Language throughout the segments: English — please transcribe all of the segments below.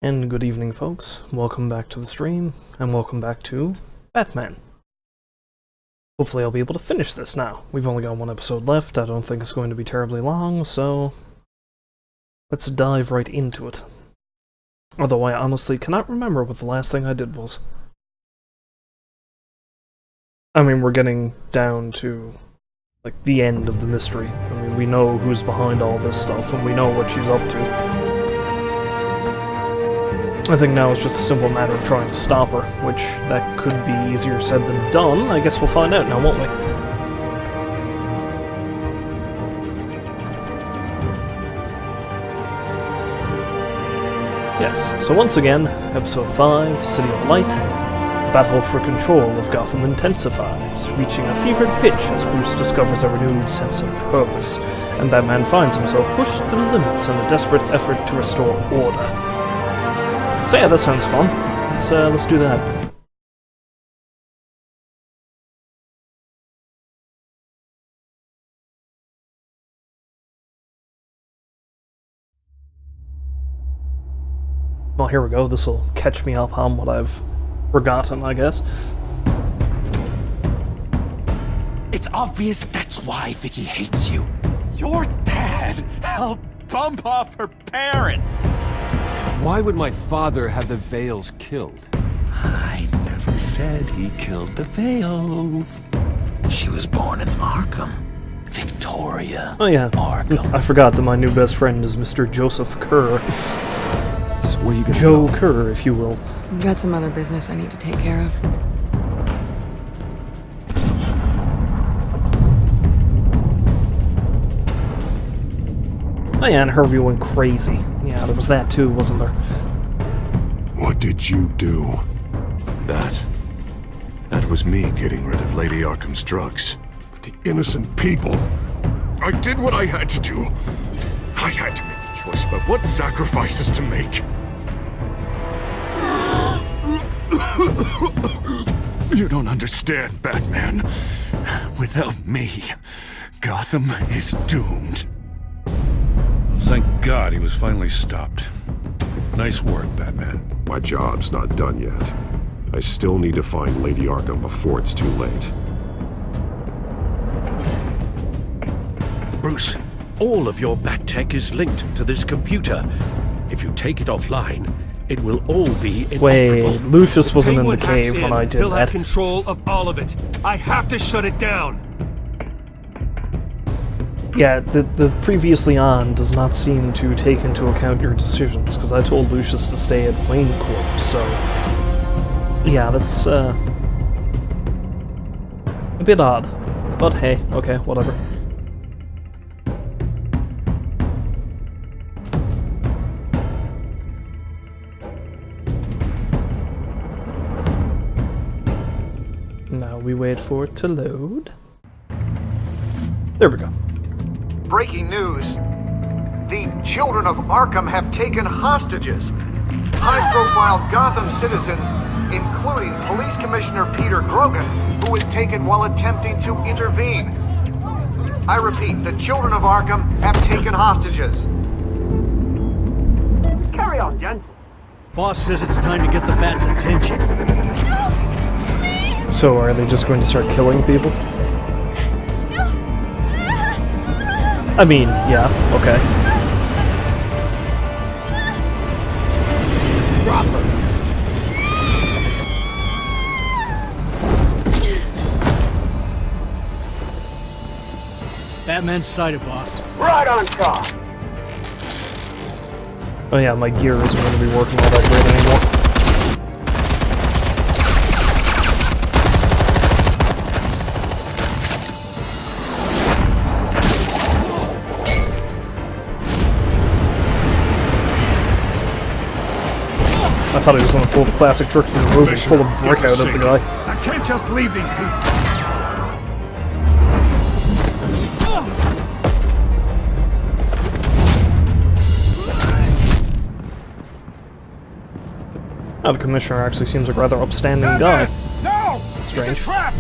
And good evening, folks. Welcome back to the stream, and welcome back to Batman. Hopefully I'll be able to finish this now. We've only got one episode left. I don't think it's going to be terribly long, so let's dive right into it. Although I honestly cannot remember what the last thing I did was. I mean, we're getting down to, like, the end of the mystery. I mean, we know who's behind all this stuff, and we know what she's up to. I think now it's just a simple matter of trying to stop her, which that could be easier said than done. I guess we'll find out now, won't we? Yes, so once again, Episode 5, City of Light. The battle for control of Gotham intensifies, reaching a fevered pitch as Bruce discovers a renewed sense of purpose, and Batman finds himself pushed to the limits in a desperate effort to restore order. So yeah, that sounds fun. Let's do that. Well, here we go. This will catch me up on what I've forgotten, I guess. It's obvious that's why Vicky hates you. Your dad helped bump off her parents. Why would my father have the Vales killed? I never said he killed the Vales. She was born in Arkham. Victoria. Oh yeah, Arkham. I forgot that my new best friend is Mr. Joseph Kerr. So where are you gonna Joe go? Kerr, if you will. I've got some other business I need to take care of. Oh yeah, and Hervey went crazy. Yeah, there was that too, wasn't there? What did you do? That was me getting rid of Lady Arkham's drugs. But the innocent people. I did what I had to do. I had to make the choice about what sacrifices to make. You don't understand, Batman. Without me, Gotham is doomed. Thank God he was finally stopped. Nice work, Batman. My job's not done yet. I still need to find Lady Arkham before it's too late. Bruce, all of your bat tech is linked to this computer. If you take it offline, it will all be inoperable. Wait, Lucius wasn't in the Penguin hacks cave when in, I did he'll have that. control of all of it. I have to shut it down. Yeah, the previously on does not seem to take into account your decisions, because I told Lucius to stay at Wayne Corp, so... Yeah, that's, a bit odd. But hey, okay, whatever. Now we wait for it to load. There we go. Breaking news. The children of Arkham have taken hostages. High-profile Gotham citizens, including Police Commissioner Peter Grogan, who was taken while attempting to intervene. I repeat, the children of Arkham have taken hostages. Carry on, gents. Boss says it's time to get the Bat's attention. So are they just going to start killing people? I mean, yeah, okay. Drop her. Batman's sighted, boss. Right on top. Oh yeah, my gear isn't going to be working all that great anymore. I thought he was going to pull the classic trick from the movie and pull a brick out of the guy. I can't just leave these people. Now the Commissioner actually seems like a rather upstanding guy. No! Strange. It's a trap!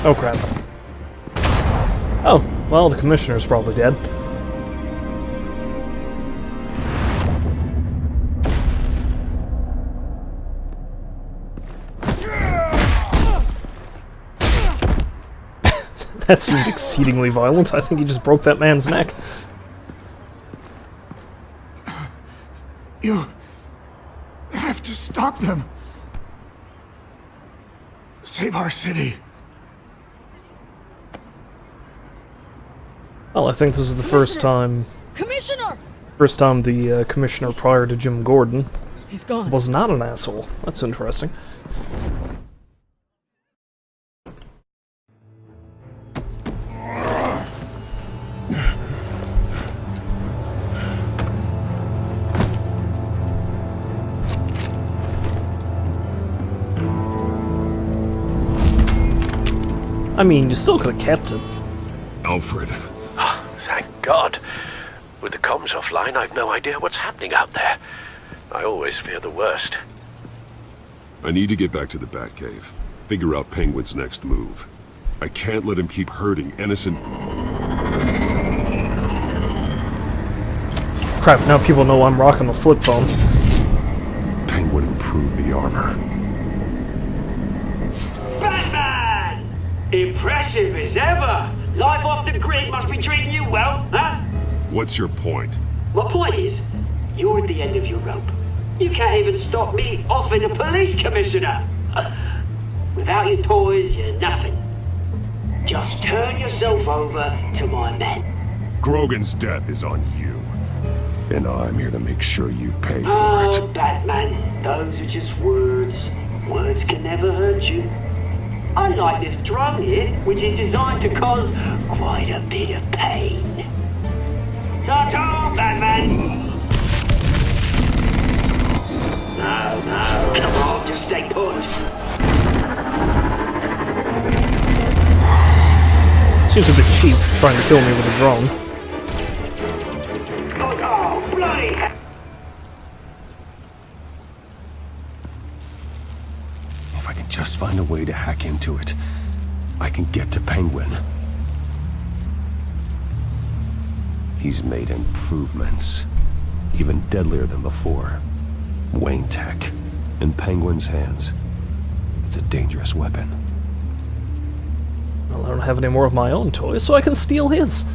Oh crap. Oh, well, the commissioner's probably dead. That seemed exceedingly violent. I think he just broke that man's neck. You have to stop them. Save our city. Well, I think this is the first time... Commissioner! First time the commissioner prior to Jim Gordon He's gone. was not an asshole. That's interesting. I mean, you still could have kept it. Alfred. Thank God. With the comms offline, I've no idea what's happening out there. I always fear the worst. I need to get back to the Batcave. Figure out Penguin's next move. I can't let him keep hurting innocent... Crap, now people know I'm rocking a flip phone. Penguin improved the armor. Batman! Impressive as ever! Life off the grid must be treating you well, huh? What's your point? My point is, you're at the end of your rope. You can't even stop me offing a police commissioner. Without your toys, you're nothing. Just turn yourself over to my men. Grogan's death is on you. And I'm here to make sure you pay for Oh, it. Batman, those are just words. Words can never hurt you. Unlike this drum here, which is designed to cause quite a bit of pain. Ta-ta, Batman! No, come on, just stay put. Seems a bit cheap, trying to kill me with a drone. Oh, bloody hell! If I can just find a way to hack into it, I can get to Penguin. He's made improvements, even deadlier than before. Wayne Tech, in Penguin's hands. It's a dangerous weapon. Well, I don't have any more of my own toys, so I can steal his.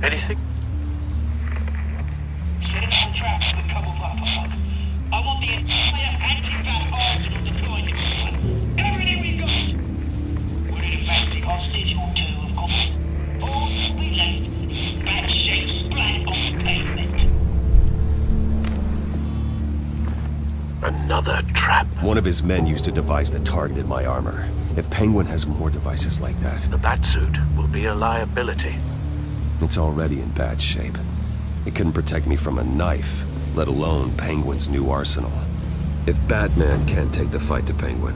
Anything? I want the entire anti-bat arsenal deployed in one. Everything we got! We're in a fancy hostage or two, of course. All we left is bad shape splat on the pavement. Another trap. One of his men used a device that targeted my armor. If Penguin has more devices like that, The Batsuit will be a liability. it's already in bad shape. It couldn't protect me from a knife, let alone Penguin's new arsenal. If Batman can't take the fight to Penguin,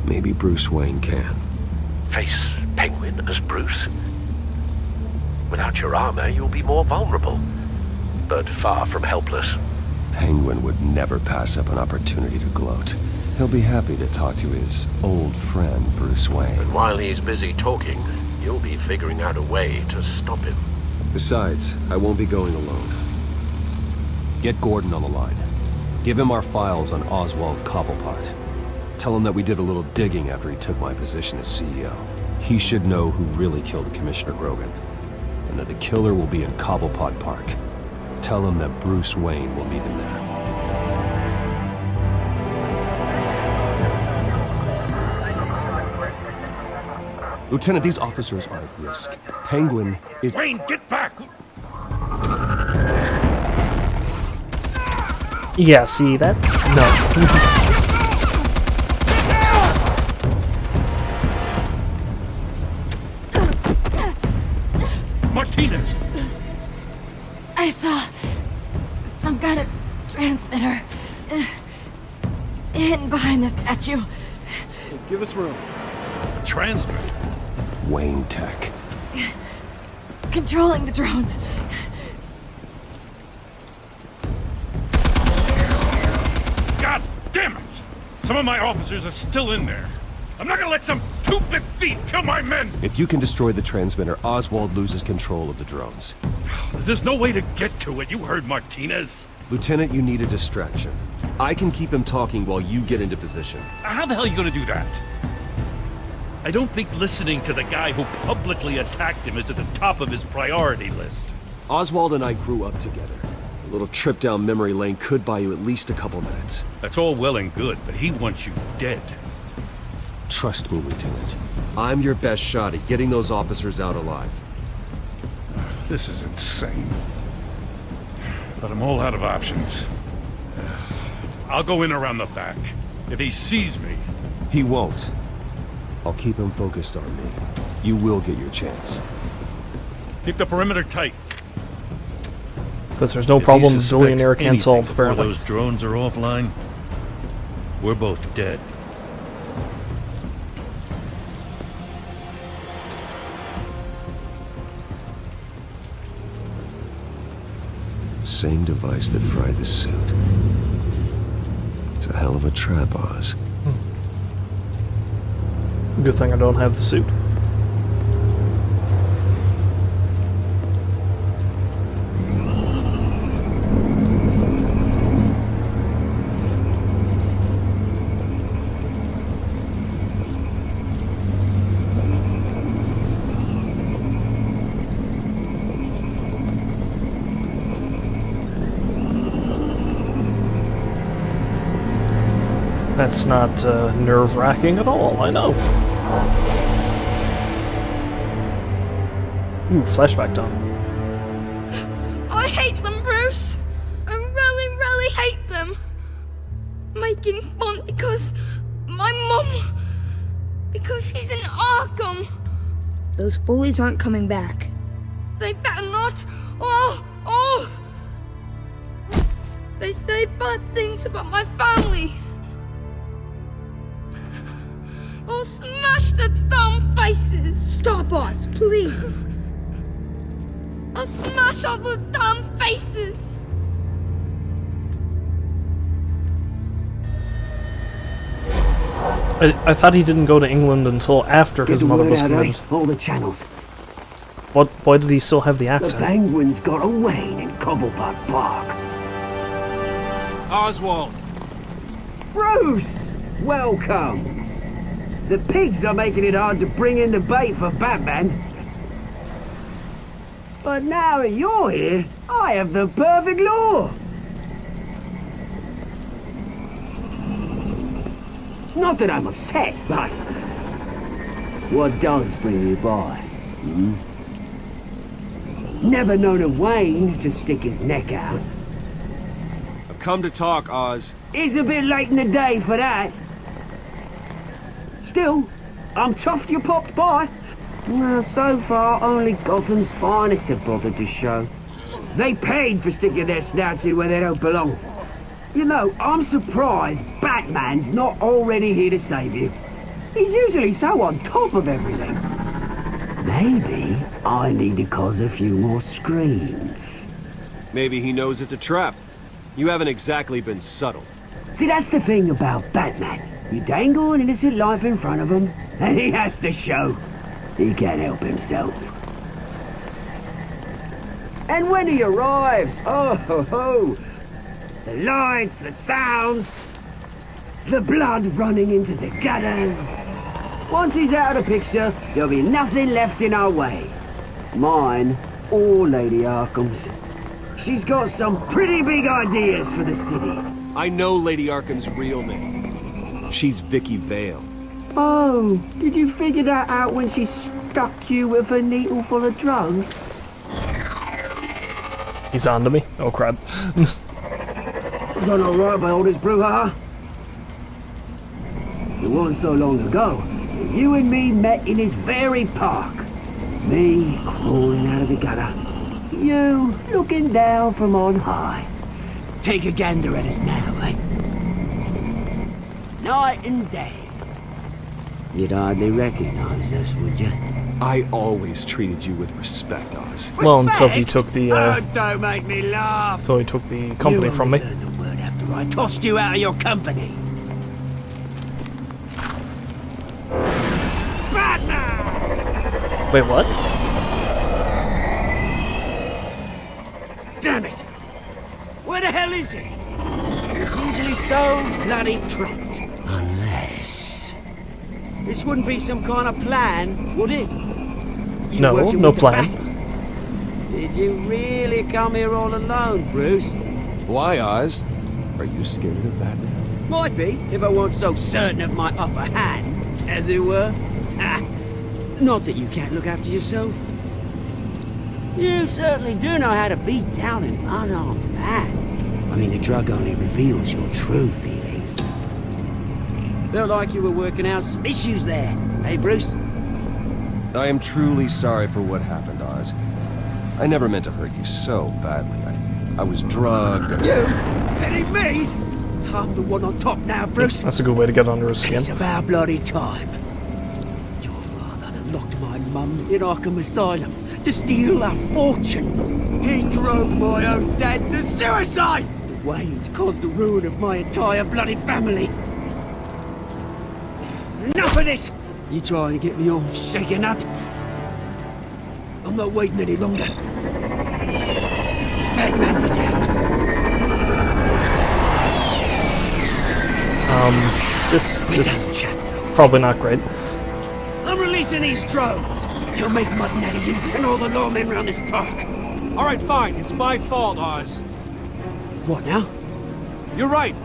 maybe Bruce Wayne can. Face Penguin as Bruce. Without your armor, you'll be more vulnerable, but far from helpless. Penguin would never pass up an opportunity to gloat. He'll be happy to talk to his old friend, Bruce Wayne. And while he's busy talking, you'll be figuring out a way to stop him. Besides, I won't be going alone. Get Gordon on the line. Give him our files on Oswald Cobblepot. Tell him that we did a little digging after he took my position as CEO. He should know who really killed Commissioner Grogan, and that the killer will be in Cobblepot Park. Tell him that Bruce Wayne will meet him there. Lieutenant, these officers are at risk. Penguin is... Wayne, get back! Yeah, see that? No. transmitter. Hidden behind the statue. Give us room. Transmit. Wayne Tech. Controlling the drones. God damn it! Some of my officers are still in there. I'm not gonna let some two-bit thief kill my men! If you can destroy the transmitter, Oswald loses control of the drones. There's no way to get to it. You heard Martinez. Lieutenant, you need a distraction. I can keep him talking while you get into position. How the hell are you gonna do that? I don't think listening to the guy who publicly attacked him is at the top of his priority list. Oswald and I grew up together. A little trip down memory lane could buy you at least a couple minutes. That's all well and good, but he wants you dead. Trust me, Lieutenant. I'm your best shot at getting those officers out alive. This is insane. But I'm all out of options. I'll go in around the back. If he sees me... He won't. I'll keep him focused on me. You will get your chance. Keep the perimeter tight. Because there's no If he problem suspects billionaire can't anything solve, before apparently. those drones are offline, we're both dead. Same device that fried the suit. It's a hell of a trap, Oz. Good thing I don't have the suit. That's not nerve-wracking at all, I know. Ooh, flashback time. I hate them, Bruce. I really, really hate them. Making fun because my mum... because she's in Arkham. Those bullies aren't coming back. They better not. They say bad things about my family. I'll smash the dumb faces. Stop us, please. I'll smash all the dumb faces. I thought he didn't go to England until after his mother was committed. All the channels. Why did he still have the The accent? penguins got away in Cobblepot Park. Oswald! Bruce! Welcome! The pigs are making it hard to bring in the bait for Batman. But now that you're here, I have the perfect lure. Not that I'm upset, but what does bring you by? Never known a Wayne to stick his neck out. I've come to talk, Oz. It's a bit late in the day for that. Still, I'm chuffed you popped by. Well, so far, only Gotham's finest have bothered to show. They paid for sticking their snouts in where they don't belong. You know, I'm surprised Batman's not already here to save you. He's usually so on top of everything. Maybe I need to cause a few more screams. Maybe he knows it's a trap. You haven't exactly been subtle. See, that's the thing about Batman. You dangle an innocent life in front of him, and he has to show he can't help himself. And when he arrives, oh ho ho! The lights, the sounds, the blood running into the gutters. Once he's out of the picture, there'll be nothing left in our way. Mine or Lady Arkham's. She's got some pretty big ideas for the city. I know Lady Arkham's real name. She's Vicky Vale. Oh, did you figure that out when she stuck you with a needle full of drugs? He's on to me? Oh crap. Done alright by all this brouhaha. It wasn't so long ago that you and me met in this very park. Me crawling out of the gutter. You looking down from on high. take a gander at us now, eh? Night and day. You'd hardly recognize us, would you? I always treated you with respect, Oz. Well, until he took the don't make me laugh. until he took the company from me. You only learned the word after I tossed you out of your company. Batman! Wait, what? Damn it! Where the hell is he? He's usually so bloody prompt. Unless... This wouldn't be some kind of plan, would it? You No, working no with the plan. Bat? Did you really come here all alone, Bruce? Why, Oz? Are you scared of Batman? Might be, if I weren't so certain of my upper hand, as it were. Not that you can't look after yourself. You certainly do know how to beat down an unarmed man. I mean, the drug only reveals your true feelings. Felt like you were working out some issues there, eh, Bruce? I am truly sorry for what happened, Oz. I never meant to hurt you so badly. I was drugged and... You? Pity me? I'm the one on top now, Bruce. That's a good way to get under his skin. It's about bloody time. Your father locked my mum in Arkham Asylum to steal a fortune. He drove my own dad to suicide! The Waynes caused the ruin of my entire bloody family. Enough of this! You try and get me all shaken up. I'm not waiting any longer. Batman be damned. This probably not great. I'm releasing these drones. They'll make mutton out of you and all the lawmen around this park. All right, fine. It's my fault, Oz. What now? You're right.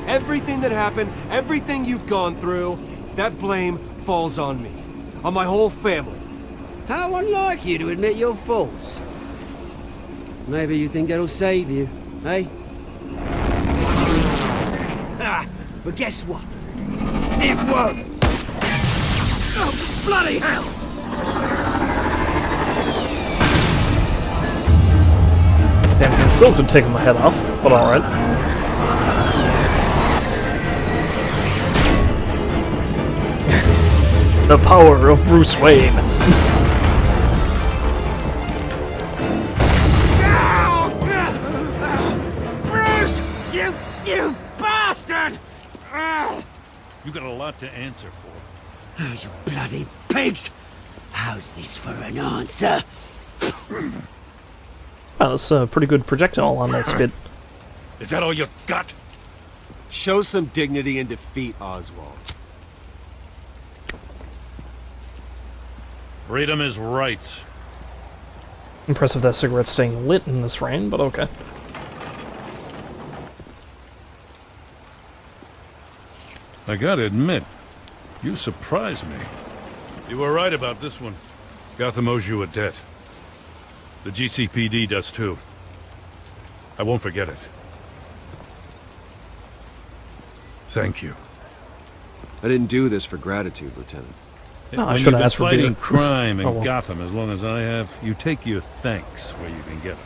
Everything that happened, everything you've gone through, that blame falls on me. On my whole family. How unlike you to admit your faults. Maybe you think that'll save you, eh? But guess what? It won't! Oh, bloody hell! Damn, he still could take my head off, but alright. The power of Bruce Wayne. Bruce! You bastard! You got a lot to answer for. Oh, you bloody pigs! How's this for an answer? Wow, that's a pretty good projectile on that spit. Is that all you got? Show some dignity and defeat, Oswald. Freedom is right. Impressive that cigarette's staying lit in this rain, but okay. I gotta admit, you surprised me. You were right about this one. Gotham owes you a debt. The GCPD does too. I won't forget it. Thank you. I didn't do this for gratitude, Lieutenant. No, I When should you've have been asked for fighting beer. crime in Oh, well. Gotham as long as I have, you take your thanks where you can get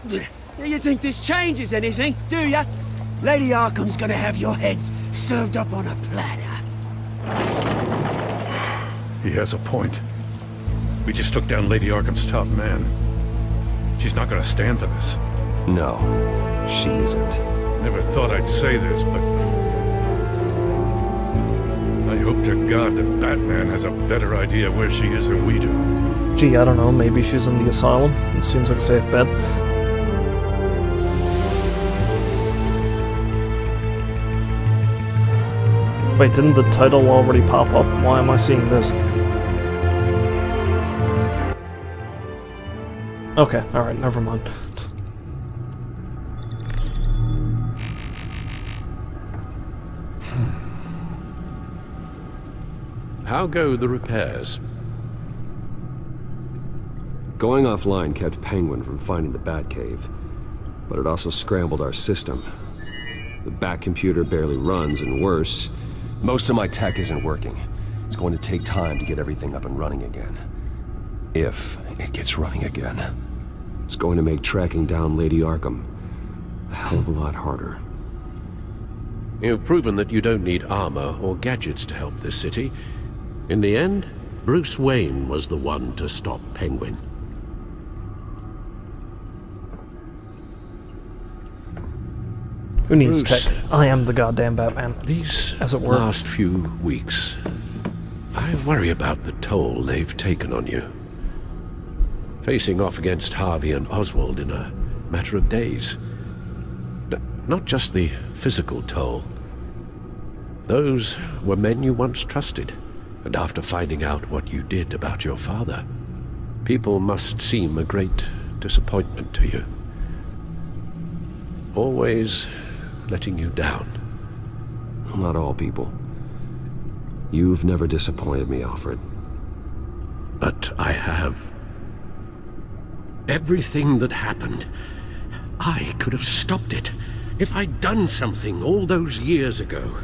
them. You think this changes anything, do ya? Lady Arkham's gonna have your heads served up on a platter. He has a point. We just took down Lady Arkham's top man. She's not gonna stand for this. No, she isn't. Never thought I'd say this, but I hope to God that Batman has a better idea where she is than we do. Gee, I don't know, maybe she's in the asylum. It seems like a safe bet. Wait, didn't the title already pop up? Why am I seeing this? Okay, alright, never mind. How go the repairs? Going offline kept Penguin from finding the Batcave, but it also scrambled our system. The Bat computer barely runs, and worse, most of my tech isn't working. It's going to take time to get everything up and running again. If it gets running again. It's going to make tracking down Lady Arkham a hell of a lot harder. You've proven that you don't need armor or gadgets to help this city. In the end, Bruce Wayne was the one to stop Penguin. Who needs Bruce, tech? I am the goddamn Batman. These as it were. last few weeks, I worry about the toll they've taken on you. Facing off against Harvey and Oswald in a matter of days. Not just the physical toll. Those were men you once trusted, and after finding out what you did about your father, people must seem a great disappointment to you. Always letting you down. Well, not all people. You've never disappointed me, Alfred. But I have. Everything that happened, I could have stopped it if I'd done something all those years ago.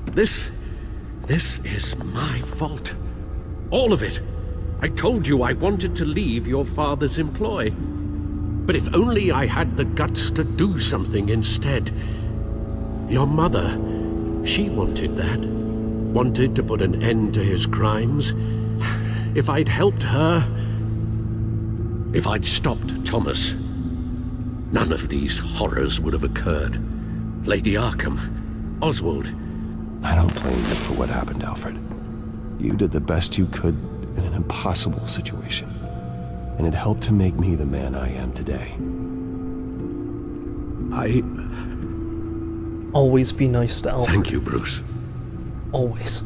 This is my fault. All of it. I told you I wanted to leave your father's employ. But if only I had the guts to do something instead. Your mother, she wanted that. Wanted to put an end to his crimes. If I'd helped her, if I'd stopped Thomas, none of these horrors would have occurred. Lady Arkham, Oswald. I don't blame you for what happened, Alfred. You did the best you could in an impossible situation. And it helped to make me the man I am today. Always be nice to Alfred. Thank you, Bruce. Always.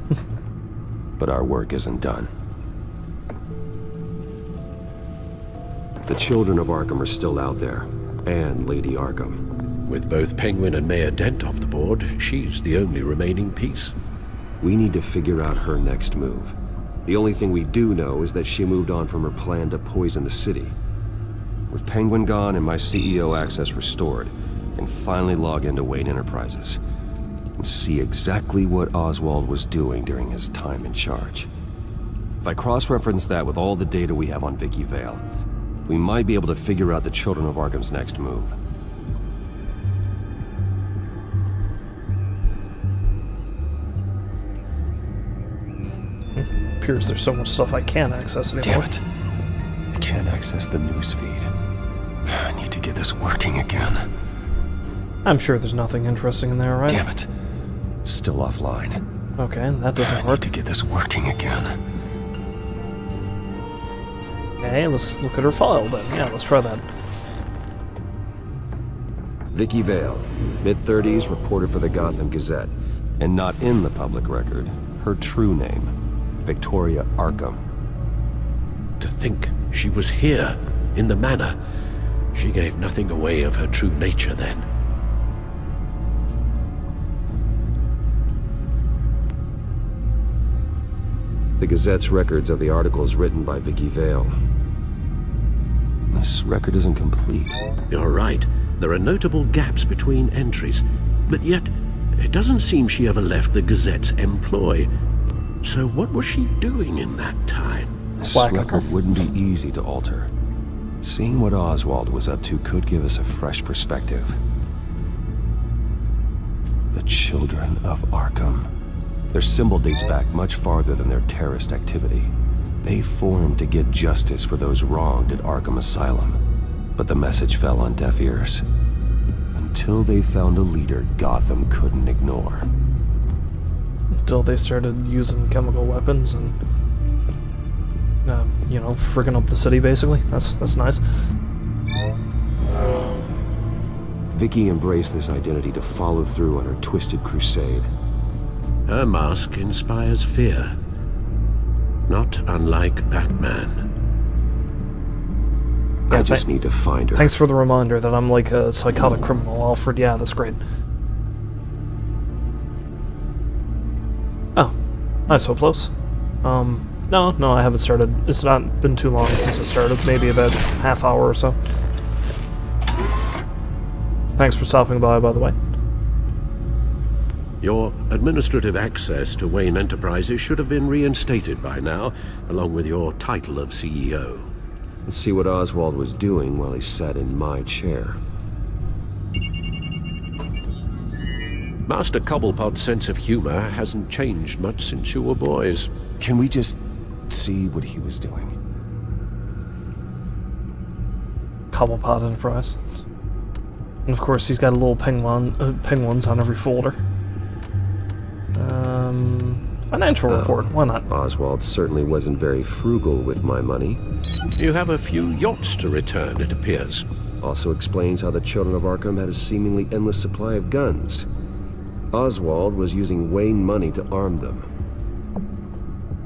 But our work isn't done. The children of Arkham are still out there, and Lady Arkham. With both Penguin and Mayor Dent off the board, she's the only remaining piece. We need to figure out her next move. The only thing we do know is that she moved on from her plan to poison the city. With Penguin gone and my CEO access restored, I can finally log into Wayne Enterprises and see exactly what Oswald was doing during his time in charge. If I cross-reference that with all the data we have on Vicky Vale, we might be able to figure out the Children of Arkham's next move. Appears there's so much stuff I can't access anymore. Damn it. I can't access the newsfeed. I need to get this working again. I'm sure there's nothing interesting in there, right? Damn it. Still offline. Okay, that doesn't work. I need to get this working again. Okay, let's look at her file then. Yeah, let's try that. Vicky Vale, mid-30s, reporter for the Gotham Gazette. And not in the public record, her true name, Victoria Arkham. To think she was here, in the manor. She gave nothing away of her true nature then. The Gazette's records of the articles written by Vicky Vale. This record isn't complete. You're right. There are notable gaps between entries. But yet, it doesn't seem she ever left the Gazette's employ. So what was she doing in that time? This record wouldn't be easy to alter. Seeing what Oswald was up to could give us a fresh perspective. The Children of Arkham. Their symbol dates back much farther than their terrorist activity. They formed to get justice for those wronged at Arkham Asylum. But the message fell on deaf ears. Until they found a leader Gotham couldn't ignore. Until they started using chemical weapons and, you know, frigging up the city, basically. That's nice. Vicky embraced this identity to follow through on her twisted crusade. Her mask inspires fear. Not unlike Batman. I just need to find her. Thanks for the reminder that I'm like a psychotic criminal, Alfred. Yeah, that's great. Oh, I'm so close. No, I haven't started. It's not been too long since I started. Maybe about half hour or so. Thanks for stopping by the way. Your administrative access to Wayne Enterprises should have been reinstated by now, along with your title of CEO. Let's see what Oswald was doing while he sat in my chair. Master Cobblepot's sense of humor hasn't changed much since you were boys. Can we just see what he was doing? Cobblepot Enterprise. And of course, he's got a little penguins on every folder. Financial report, why not? Oswald certainly wasn't very frugal with my money. You have a few yachts to return, it appears. Also explains how the Children of Arkham had a seemingly endless supply of guns. Oswald was using Wayne money to arm them.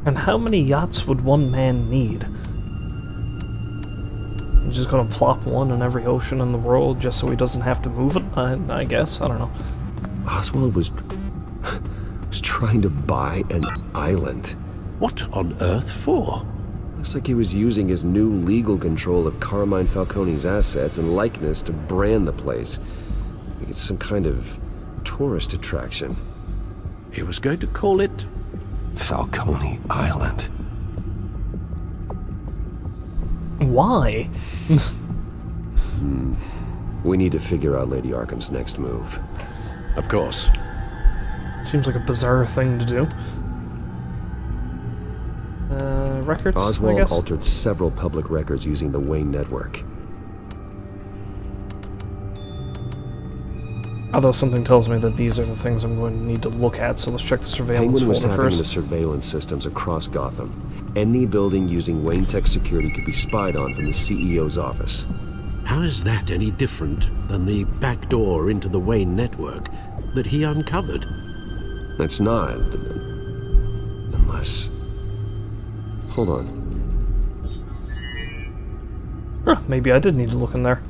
And how many yachts would one man need? You're just gonna plop one in every ocean in the world just so he doesn't have to move it? I guess, I don't know. Oswald was trying to buy an island. What on earth for? Looks like he was using his new legal control of Carmine Falcone's assets and likeness to brand the place. Like it's some kind of tourist attraction. He was going to call it Falcone Island. Why? We need to figure out Lady Arkham's next move. Of course. Seems like a bizarre thing to do. Records, Oswald I guess? altered several public records using the Wayne network. Although something tells me that these are the things I'm going to need to look at, so let's check the surveillance Penguin was folder tapping first. into surveillance systems across Gotham. Any building using Wayne Tech security could be spied on from the CEO's office. How is that any different than the back door into the Wayne network that he uncovered? It's not. Unless... Hold on. Maybe I did need to look in there.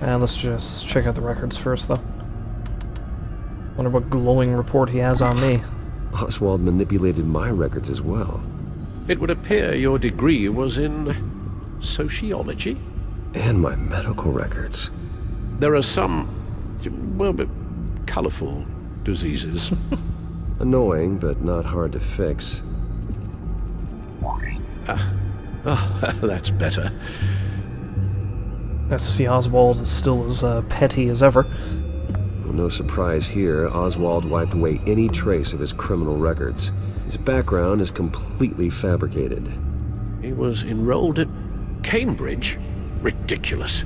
Let's just check out the records first, though. Wonder what glowing report he has on me. Oswald manipulated my records as well. It would appear your degree was in sociology? And my medical records. There are some, well, colorful diseases. Annoying, but not hard to fix. That's better. Let's see, Oswald is still as petty as ever. Well, no surprise here, Oswald wiped away any trace of his criminal records. His background is completely fabricated. He was enrolled at Cambridge? Ridiculous.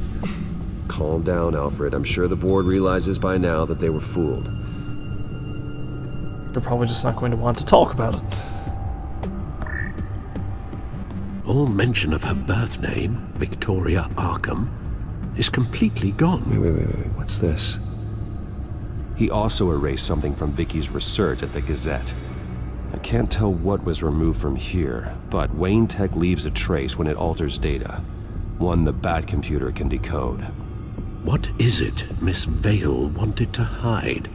Calm down, Alfred. I'm sure the board realizes by now that they were fooled. They're probably just not going to want to talk about it. All mention of her birth name, Victoria Arkham, is completely gone. Wait. What's this? He also erased something from Vicky's research at the Gazette. I can't tell what was removed from here, but Wayne Tech leaves a trace when it alters data. One the Bat computer can decode. What is it Miss Vale wanted to hide?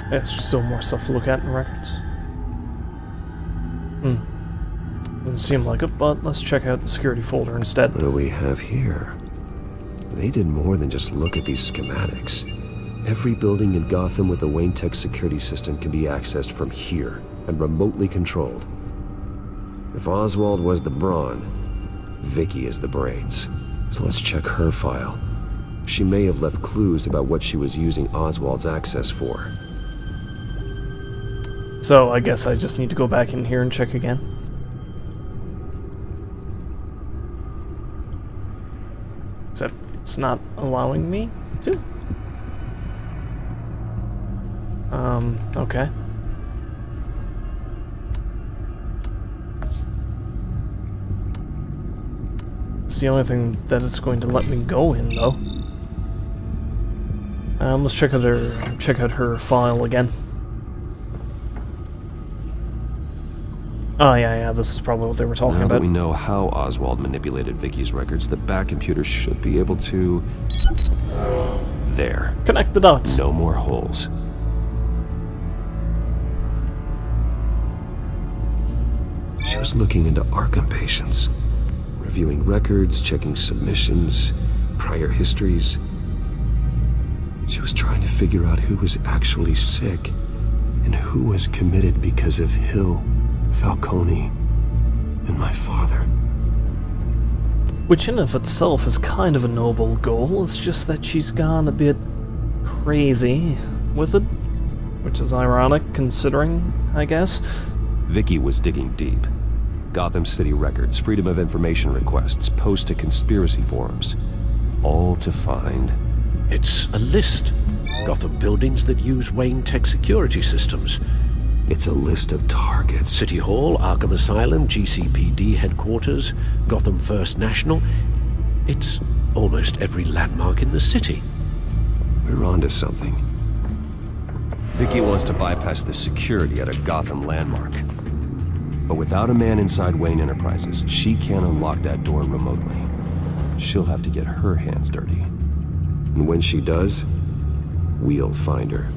There's still more stuff to look at in the records. Doesn't seem like it, but let's check out the security folder instead. What do we have here? They did more than just look at these schematics. Every building in Gotham with the Wayne Tech security system can be accessed from here and remotely controlled. If Oswald was the brawn, Vicky is the brains. So let's check her file. She may have left clues about what she was using Oswald's access for. So I guess I just need to go back in here and check again. Except it's not allowing me to. Okay. It's the only thing that it's going to let me go in, though. Let's check out her file again. Oh, yeah, this is probably what they were talking now about. That we know how Oswald manipulated Vicky's records, the Bat computer should be able to... There. Connect the dots. No more holes. She was looking into Arkham patients, reviewing records, checking submissions, prior histories. She was trying to figure out who was actually sick and who was committed because of Hill, Falcone, And my father. Which in of itself is kind of a noble goal, it's just that she's gone a bit crazy with it, which is ironic considering, I guess. Vicky was digging deep. Gotham City records, Freedom of Information requests, posts to conspiracy forums. All to find... It's a list. Gotham buildings that use Wayne Tech security systems. It's a list of targets. City Hall, Arkham Asylum, GCPD headquarters, Gotham First National. It's almost every landmark in the city. We're onto something. Vicky wants to bypass the security at a Gotham landmark. But without a man inside Wayne Enterprises, she can't unlock that door remotely. She'll have to get her hands dirty. And when she does, we'll find her.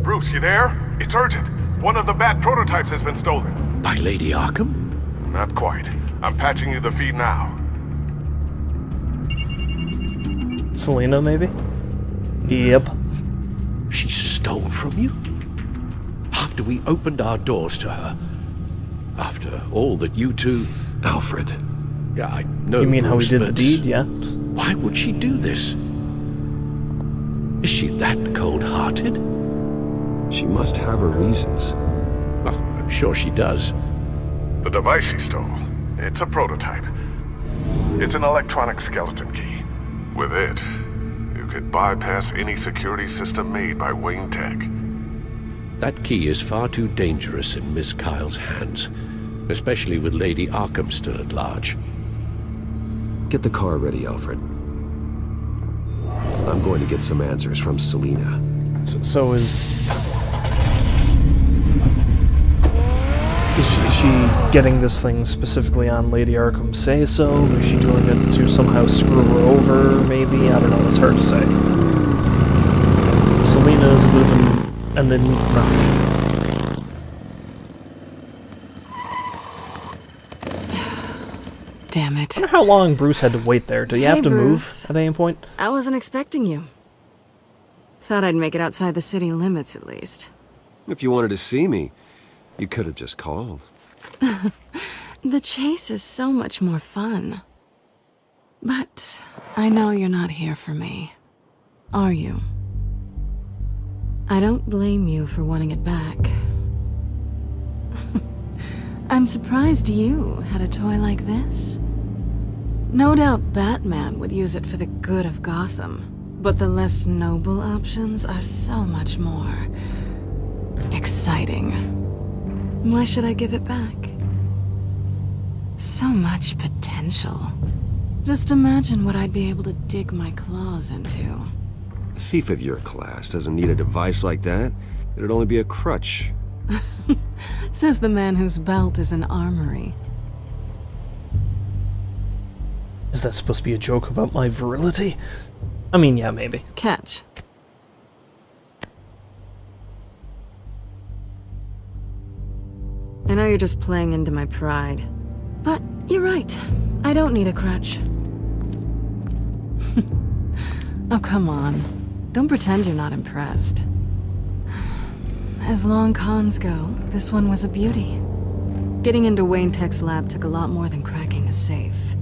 Bruce, you there? It's urgent. One of the Bat prototypes has been stolen. By Lady Arkham? Not quite. I'm patching you the feed now. Selina, maybe? Yep. She stole from you? After we opened our doors to her? After all that you two... Alfred. Yeah, I know, You mean Bruce, how he did the but deed, yeah? Why would she do this? Is she that cold-hearted? She must have her reasons. Well, I'm sure she does. The device she stole, it's a prototype. It's an electronic skeleton key. With it, you could bypass any security system made by Wayne Tech. That key is far too dangerous in Miss Kyle's hands, especially with Lady Arkham still at large. Get the car ready, Alfred. I'm going to get some answers from Selina. So is she getting this thing specifically on Lady Arkham's say-so? Is she doing it to somehow screw her over, maybe? I don't know, it's hard to say. Selina is a bit of an enigma. Damn it. I wonder how long Bruce had to wait there. Did he have to Bruce. move at any point? I wasn't expecting you. Thought I'd make it outside the city limits, at least. If you wanted to see me, you could have just called. The chase is so much more fun. But I know you're not here for me. Are you? I don't blame you for wanting it back. I'm surprised you had a toy like this. No doubt Batman would use it for the good of Gotham, but the less noble options are so much more exciting. Why should I give it back? So much potential. Just imagine what I'd be able to dig my claws into. A thief of your class doesn't need a device like that. It'd only be a crutch. Says the man whose belt is an armory. Is that supposed to be a joke about my virility? I mean, yeah, maybe. Catch. I know you're just playing into my pride, but you're right. I don't need a crutch. Oh, come on. Don't pretend you're not impressed. As long cons go, this one was a beauty. Getting into Wayne Tech's lab took a lot more than cracking a safe.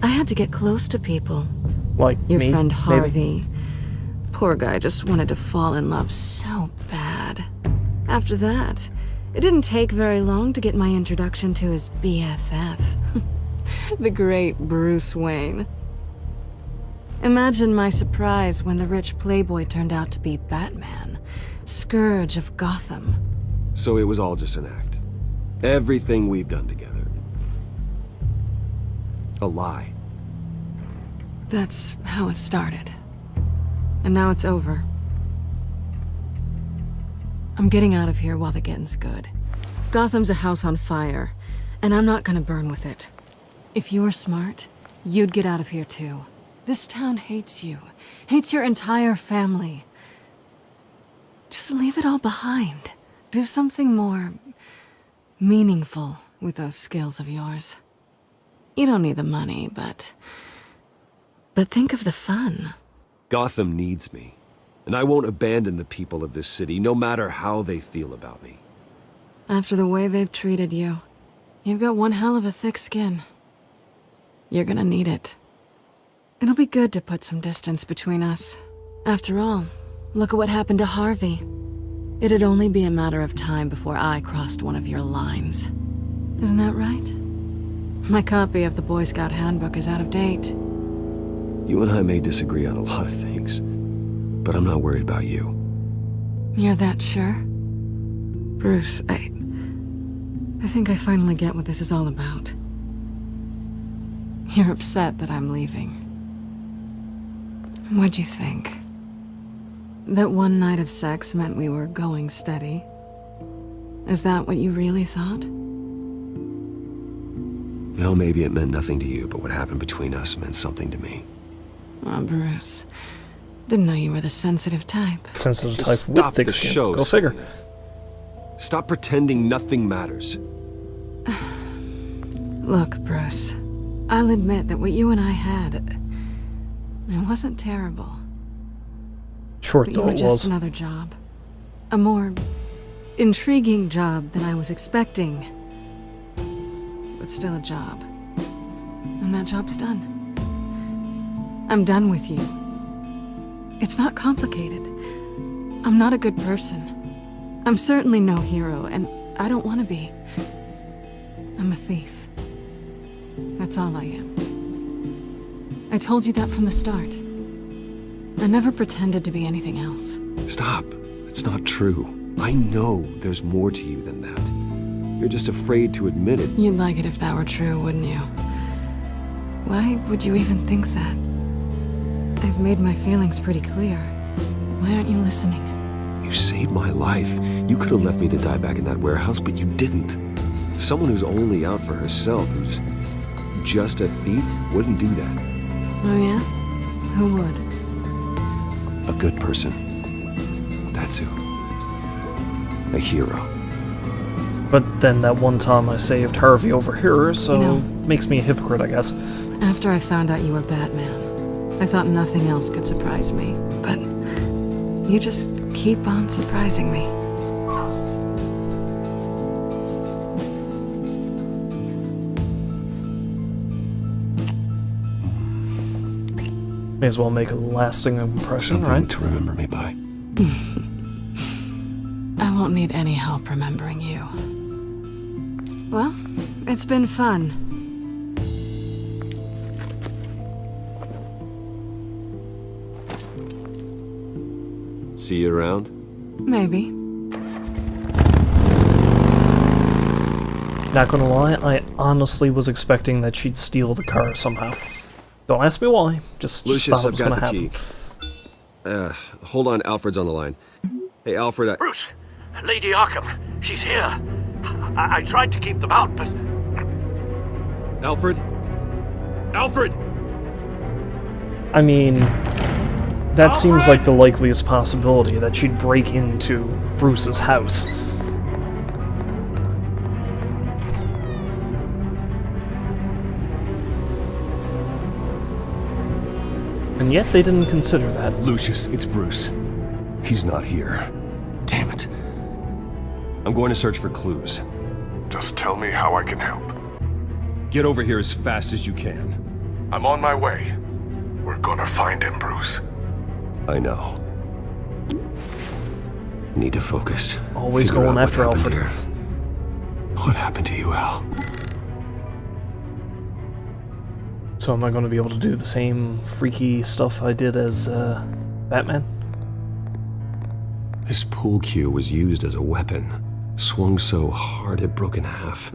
I had to get close to people. Like Your me, friend maybe? Harvey. Poor guy just wanted to fall in love so bad. After that, it didn't take very long to get my introduction to his BFF. The great Bruce Wayne. Imagine my surprise when the rich playboy turned out to be Batman, Scourge of Gotham. So it was all just an act. Everything we've done together. A lie. That's how it started. And now it's over. I'm getting out of here while the getting's good. Gotham's a house on fire, and I'm not gonna burn with it. If you were smart, you'd get out of here too. This town hates you. Hates your entire family. Just leave it all behind. Do something more meaningful with those skills of yours. You don't need the money, but think of the fun. Gotham needs me, and I won't abandon the people of this city, no matter how they feel about me. After the way they've treated you, You've got one hell of a thick skin. You're gonna need it. It'll be good to put some distance between us. After all, look at what happened to Harvey. It'd only be a matter of time before I crossed one of your lines. Isn't that right? My copy of the Boy Scout Handbook is out of date. You and I may disagree on a lot of things, but I'm not worried about you. You're that sure? Bruce, I think I finally get what this is all about. You're upset that I'm leaving. What'd you think? That one night of sex meant we were going steady? Is that what you really thought? Well, maybe it meant nothing to you, but what happened between us meant something to me. Oh, Bruce. Didn't know you were the sensitive type. Sensitive Just type with stop thick the skin. show, Go figure. Stop pretending nothing matters. Look, Bruce. I'll admit that what you and I had, it wasn't terrible. Short But though you were it just was. another job. A more intriguing job than I was expecting. But still a job. And that job's done. I'm done with you. It's not complicated. I'm not a good person. I'm certainly no hero, and I don't want to be. I'm a thief. That's all I am. I told you that from the start. I never pretended to be anything else. Stop. It's not true. I know there's more to you than that. You're just afraid to admit it. You'd like it if that were true, wouldn't you? Why would you even think that? I've made my feelings pretty clear. Why aren't you listening? You saved my life. You could have left me to die back in that warehouse, but you didn't. Someone who's only out for herself, who's just a thief, wouldn't do that. Oh yeah? Who would? A good person. That's who. A hero. But then that one time I saved Harvey over here, so You know- makes me a hypocrite, I guess. After I found out you were Batman, I thought nothing else could surprise me. But you just keep on surprising me. May as well make a lasting impression, Something right? to remember me by. I won't need any help remembering you. Well, it's been fun. See you around? Maybe. Not gonna lie, I honestly was expecting that she'd steal the car somehow. Don't ask me why, just Lucius, thought it I've was got gonna the happen. key. Hold on, Alfred's on the line. Hey, Alfred, Bruce, Lady Arkham, she's here. I tried to keep them out, but... Alfred? Alfred! I mean, that seems like the likeliest possibility, that she'd break into Bruce's house. And yet they didn't consider that. Lucius, it's Bruce. He's not here. Damn it. I'm going to search for clues. Just tell me how I can help. Get over here as fast as you can. I'm on my way. We're gonna find him, Bruce. I know. Need to focus. Always Figure going out after what happened Alfred. here. What happened to you, Al? So am I going to be able to do the same freaky stuff I did as Batman? This pool cue was used as a weapon. Swung so hard it broke in half.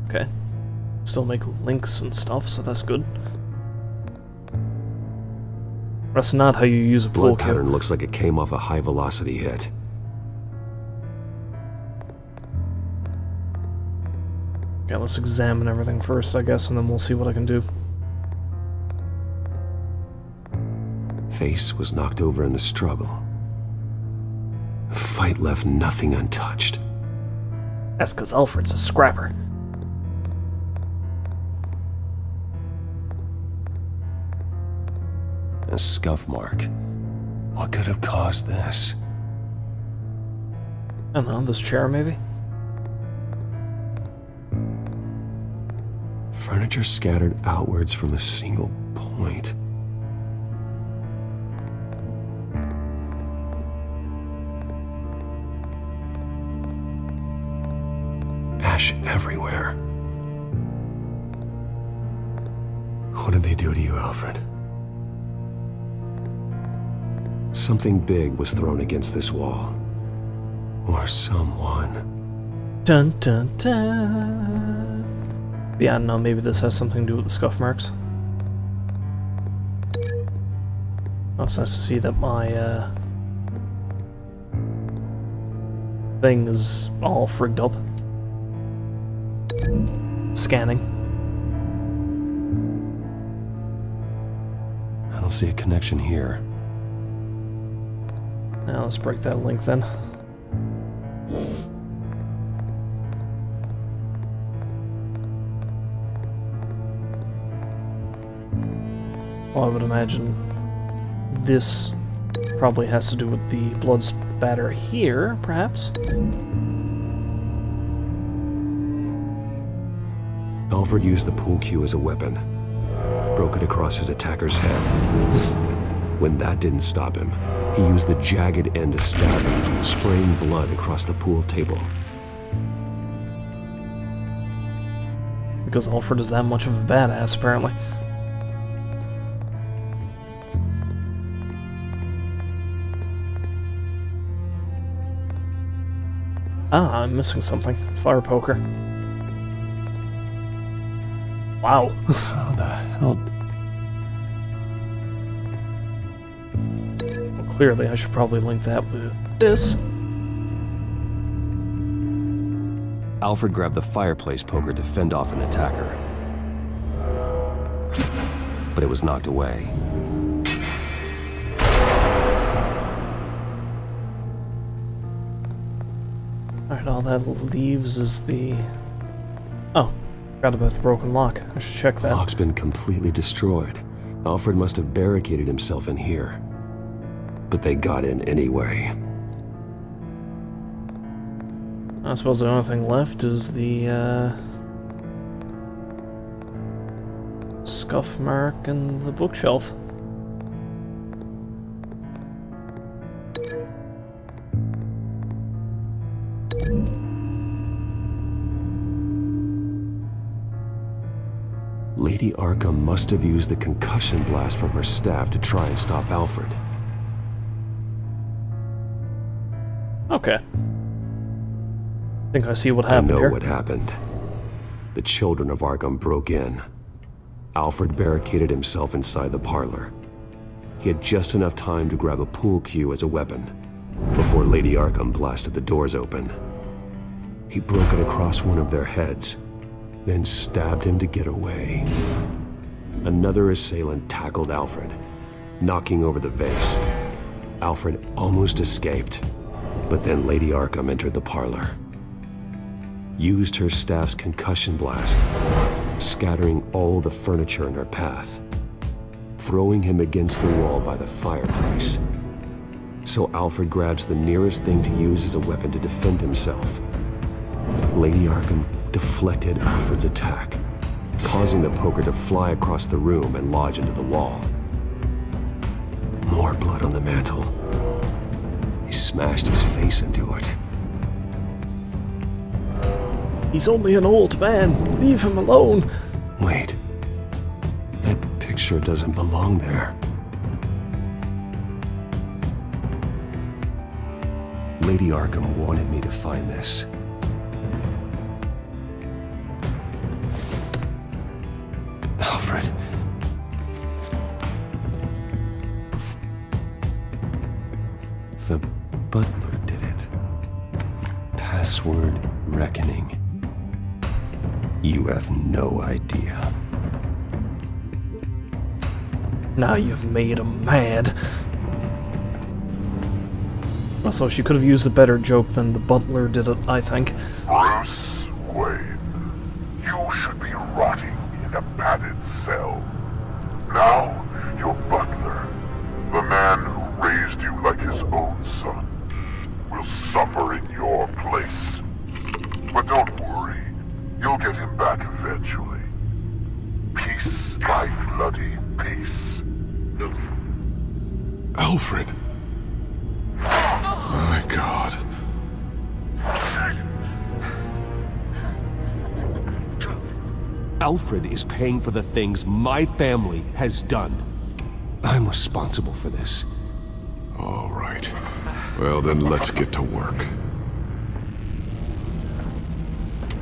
Okay. Still make links and stuff, so that's good. That's not how you use a pool Blood cue. pattern looks like it came off a high-velocity hit. Okay, let's examine everything first, I guess, and then we'll see what I can do. Face was knocked over in the struggle. The fight left nothing untouched. That's because Alfred's a scrapper. A scuff mark. What could have caused this? I don't know, this chair maybe? Furniture scattered outwards from a single point. Ash everywhere. What did they do to you, Alfred? Something big was thrown against this wall. Or someone. Dun dun dun. Yeah, I don't know, maybe this has something to do with the scuff marks. Oh, it's nice to see that my thing is all frigged up. Scanning. I don't see a connection here. Now let's break that link then. Well, I would imagine this probably has to do with the blood spatter here, perhaps? Alfred used the pool cue as a weapon. Broke it across his attacker's head. When that didn't stop him, he used the jagged end to stab him, spraying blood across the pool table. Because Alfred is that much of a badass, apparently. Ah, I'm missing something. Fire poker. Wow. How the hell? Well, clearly I should probably link that with this. Alfred grabbed the fireplace poker to fend off an attacker. But it was knocked away. Alright, all that leaves is the... Oh, forgot about the broken lock. I should check that. The lock's been completely destroyed. Alfred must have barricaded himself in here. But they got in anyway. I suppose the only thing left is the, scuff mark and the bookshelf. Lady Arkham must have used the concussion blast from her staff to try and stop Alfred. Okay. I think I see what happened here. I know here. what happened. The children of Arkham broke in. Alfred barricaded himself inside the parlor. He had just enough time to grab a pool cue as a weapon before Lady Arkham blasted the doors open. He broke it across one of their heads, then stabbed him to get away. Another assailant tackled Alfred, knocking over the vase. Alfred almost escaped, but then Lady Arkham entered the parlor. Used her staff's concussion blast, scattering all the furniture in her path, throwing him against the wall by the fireplace. So Alfred grabs the nearest thing to use as a weapon to defend himself. Lady Arkham deflected Alfred's attack, causing the poker to fly across the room and lodge into the wall. More blood on the mantel. He smashed his face into it. He's only an old man. Leave him alone. Wait. That picture doesn't belong there. Lady Arkham wanted me to find this. Alfred. The butler did it. Password reckoning. You have no idea. Now you've made him mad. Also, she could have used a better joke than the butler did it, I think. Bruce Wayne, you should be rotting in a padded cell. Now, your butler, the man who raised you like his own son, will suffer in your place. But don't worry, you'll get him back eventually. face. Alfred. My God. Alfred is paying for the things my family has done. I'm responsible for this. All right. Well, then let's get to work.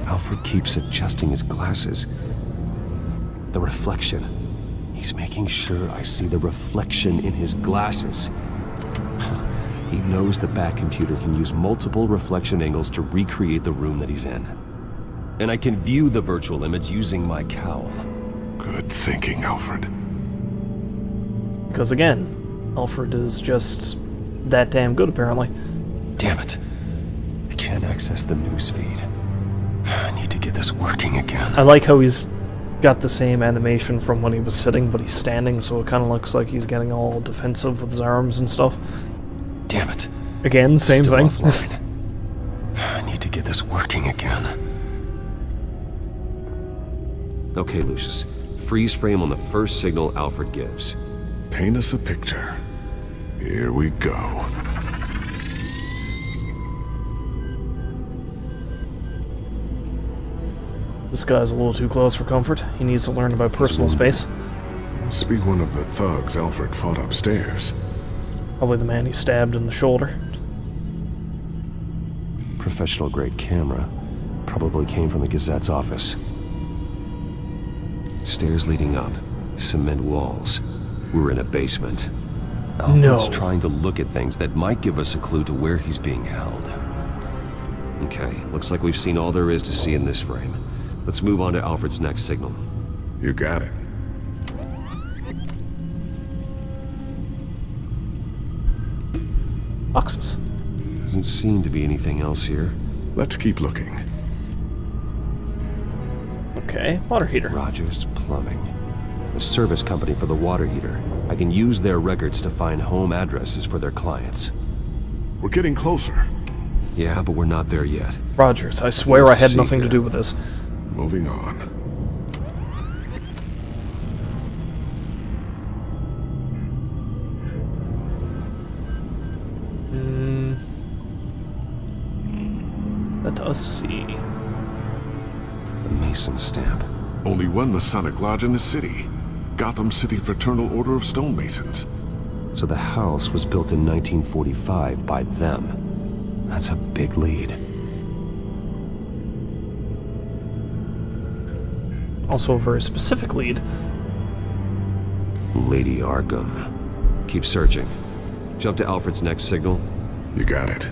Alfred keeps adjusting his glasses. The reflection. He's making sure I see the reflection in his glasses. He knows the Bat-computer can use multiple reflection angles to recreate the room that he's in. And I can view the virtual image using my cowl. Good thinking, Alfred. Because again, Alfred is just that damn good, apparently. Damn it. I can't access the news feed. I need to get this working again. I like how he's got the same animation from when he was sitting, but he's standing, so it kind of looks like he's getting all defensive with his arms and stuff. Damn it. Again, same Still thing. offline. I need to get this working again. Okay, Lucius. Freeze frame on the first signal Alfred gives. Paint us a picture. Here we go. This guy's a little too close for comfort. He needs to learn about personal space. Must be one of the thugs Alfred fought upstairs. Probably the man he stabbed in the shoulder. Professional-grade camera. Probably came from the Gazette's office. Stairs leading up. Cement walls. We're in a basement. Alfred's trying to look at things that might give us a clue to where he's being held. Okay, looks like we've seen all there is to see in this frame. Let's move on to Alfred's next signal. You got it. Boxes. Doesn't seem to be anything else here. Let's keep looking. Okay, water heater. Rogers Plumbing. The service company for the water heater. I can use their records to find home addresses for their clients. We're getting closer. Yeah, but we're not there yet. Rogers, I swear I had nothing to do with this. Moving on. Let us see. The Mason stamp. Only one Masonic lodge in the city. Gotham City Fraternal Order of Stonemasons. So the house was built in 1945 by them. That's a big lead. Also a very specific lead. Lady Arkham. Keep searching. Jump to Alfred's next signal. You got it.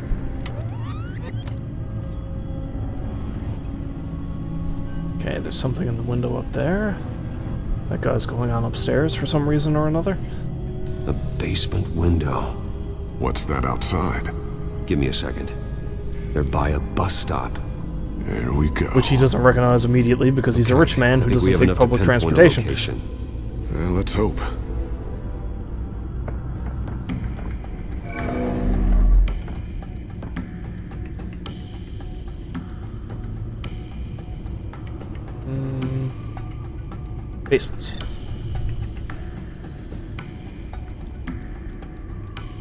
Okay, there's something in the window up there. That guy's going on upstairs for some reason or another. A basement window. What's that outside? Give me a second. They're by a bus stop. There we go. Which he doesn't recognize immediately because he's a rich man who doesn't take public transportation. Well, let's hope. Basements.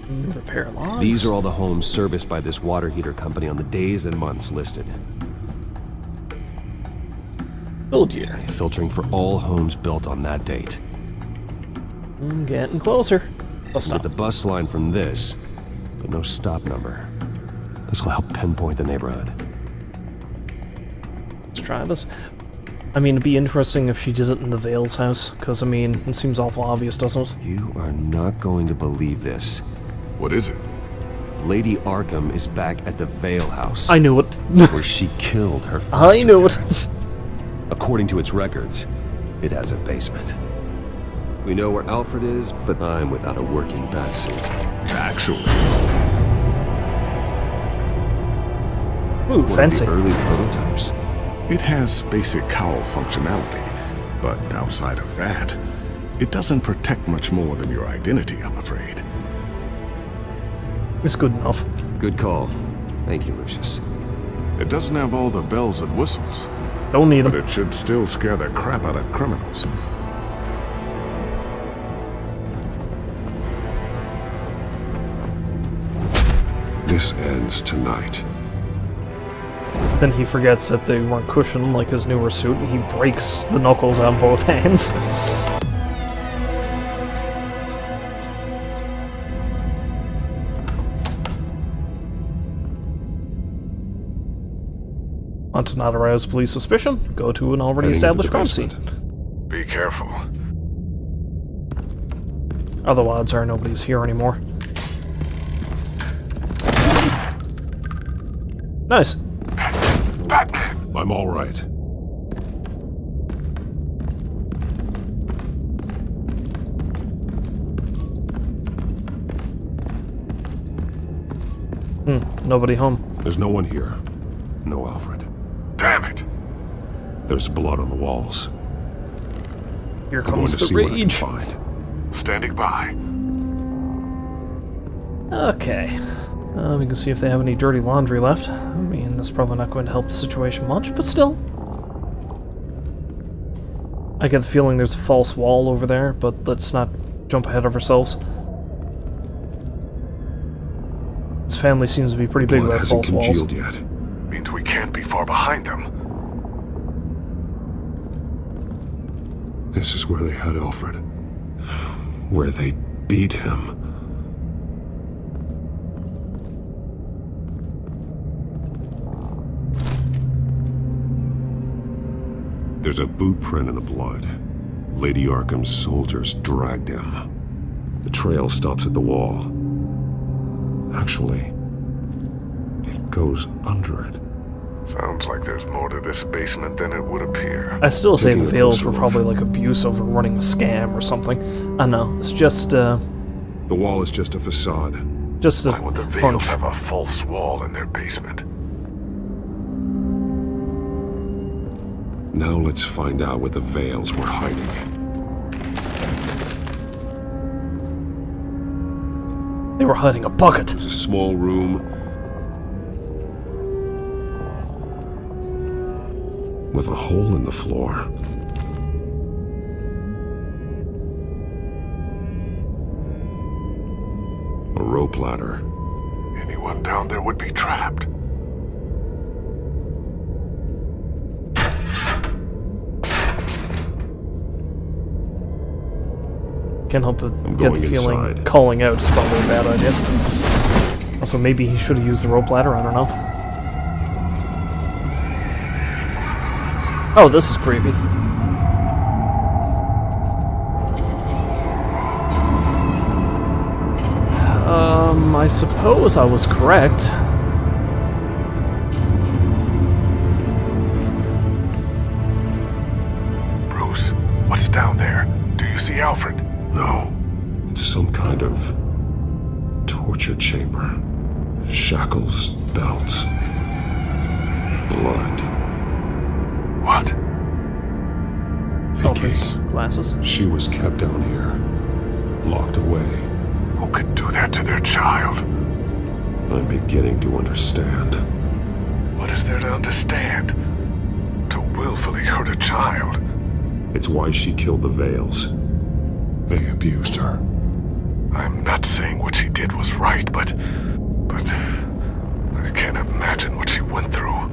Repair logs. These are all the homes serviced by this water heater company on the days and months listed. Build year. Filtering for all homes built on that date. Getting closer. Bus stop. Get the bus line from this, but no stop number. This will help pinpoint the neighborhood. Let's try this. I mean, it'd be interesting if she did it in the Vale's house, because, I mean, it seems awful obvious, doesn't it? You are not going to believe this. What is it? Lady Arkham is back at the Vale house. I knew it. Where she killed her foster parents. According to its records, it has a basement. We know where Alfred is, but I'm without a working batsuit. Actually. Ooh, one fancy. Of the early prototypes. It has basic cowl functionality, but outside of that, it doesn't protect much more than your identity, I'm afraid. It's good enough. Good call. Thank you, Lucius. It doesn't have all the bells and whistles. Don't need them. But it should still scare the crap out of criminals. This ends tonight. Then he forgets that they weren't cushioned like his newer suit, and he breaks the knuckles on both hands. Want to not arouse police suspicion? Go to an already established crime scene. Be careful. Other odds are nobody's here anymore. Nice. Batman! I'm all right. Nobody home. There's no one here. No Alfred. Damn it! There's blood on the walls. Here comes the rage. Standing by. Okay. We can see if they have any dirty laundry left. I mean, that's probably not going to help the situation much, but still. I get the feeling there's a false wall over there, but let's not jump ahead of ourselves. This family seems to be pretty big about false walls. Yet. Means we can't be far behind them. This is where they had Alfred. Where they beat him. There's a boot print in the blood. Lady Arkham's soldiers dragged him. The trail stops at the wall. Actually, it goes under it. Sounds like there's more to this basement than it would appear. I still say the veils were probably like abuse over running a scam or something. I know, it's just, The wall is just a facade. Just a Why would the Veils have a false wall in their basement? Now let's find out what the Veils were hiding. They were hiding a bucket. There's a small room with a hole in the floor. A rope ladder. Anyone down there would be trapped. Can't help but get the feeling inside. Calling out is probably a bad idea. Also, maybe he should have used the rope ladder, I don't know. Oh, this is creepy. I suppose I was correct. Bruce, what's down there? Do you see Alfred? No. It's some kind of torture chamber. Shackles, belts, blood. What? Alfred's glasses. She was kept down here, locked away. Who could do that to their child? I'm beginning to understand. What is there to understand? To willfully hurt a child. It's why she killed the Veils. They abused her. I'm not saying what she did was right, but I can't imagine what she went through.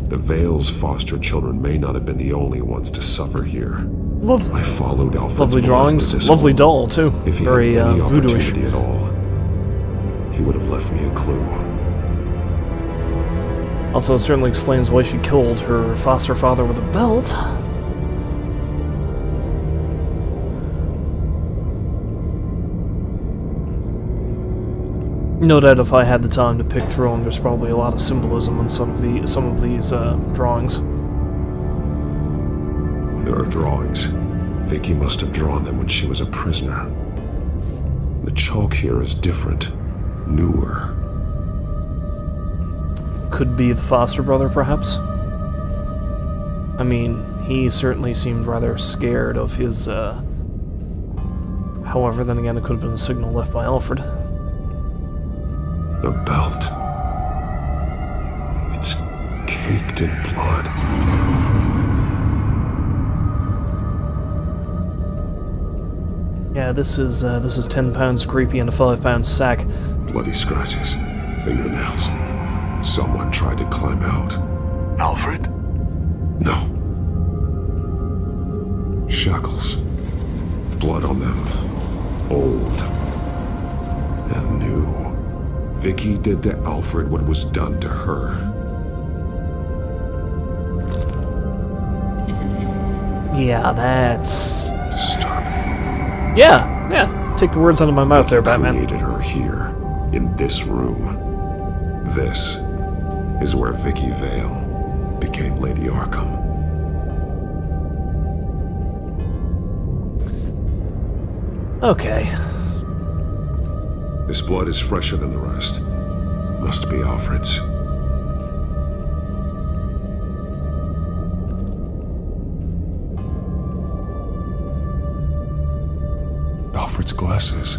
The Veils' foster children may not have been the only ones to suffer here. Lovely. I followed Alfred's lovely drawings. Lovely doll, too. If he very had any voodoo-ish. opportunity at all, he would have left me a clue. Also, it certainly explains why she killed her foster father with a belt. No doubt if I had the time to pick through them, there's probably a lot of symbolism in some of these drawings. There are drawings. Vicky must have drawn them when she was a prisoner. The chalk here is different, newer. Could be the foster brother, perhaps? I mean, he certainly seemed rather scared of his, However, then again, it could have been a signal left by Alfred. The belt. It's caked in blood. Yeah, this is 10 pounds creepy in a 5-pound sack. Bloody scratches. fingernails. Someone tried to climb out. Alfred? No. Shackles. Blood on them. Old. And new. Vicky did to Alfred what was done to her. Yeah, that's... disturbing. Yeah. Take the words out of my mouth there, Batman. Created her here, in this room. This is where Vicky Vale became Lady Arkham. Okay. This blood is fresher than the rest. Must be Alfred's. Alfred's glasses.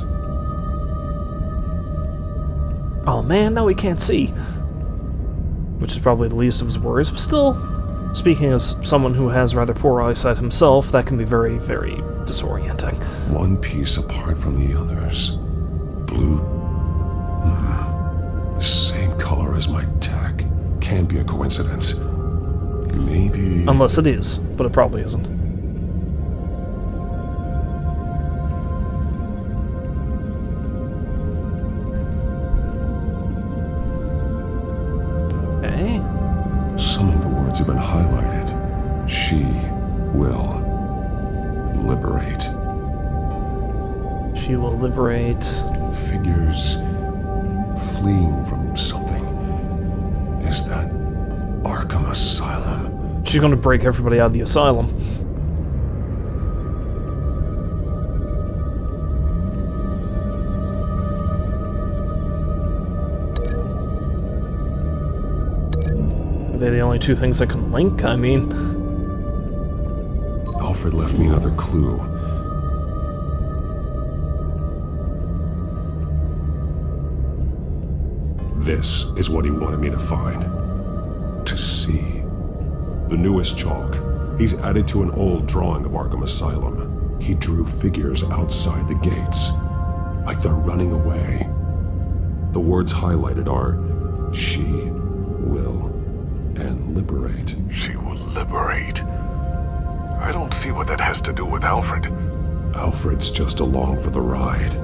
Oh man, now we can't see. Which is probably the least of his worries, but still, speaking as someone who has rather poor eyesight himself, that can be very, very disorienting. One piece apart from the others. Blue. The same color as my tech. Can't be a coincidence. Maybe... Unless it is, but it probably isn't. Okay. Some of the words have been highlighted. She will liberate. She will liberate... Figures fleeing from something. Is that Arkham Asylum? She's gonna break everybody out of the asylum. Are they the only two things that can link? I mean... Alfred left me another clue. This is what he wanted me to find. To see. The newest chalk. He's added to an old drawing of Arkham Asylum. He drew figures outside the gates. Like they're running away. The words highlighted are, she will, and liberate. She will liberate. I don't see what that has to do with Alfred. Alfred's just along for the ride.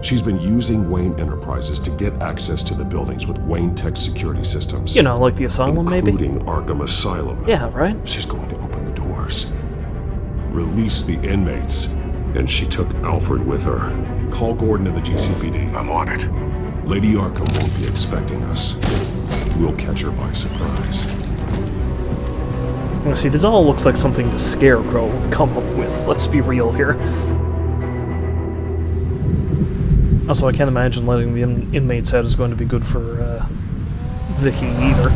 She's been using Wayne Enterprises to get access to the buildings with Wayne Tech security systems. You know, like the asylum, maybe? Including Arkham Asylum. Yeah, right? She's going to open the doors. Release the inmates. And she took Alfred with her. Call Gordon and the GCPD. I'm on it. Lady Arkham won't be expecting us. We'll catch her by surprise. Now, see, the doll looks like something the Scarecrow would come up with. Let's be real here. Also, I can't imagine letting the inmates out is going to be good for Vicky either.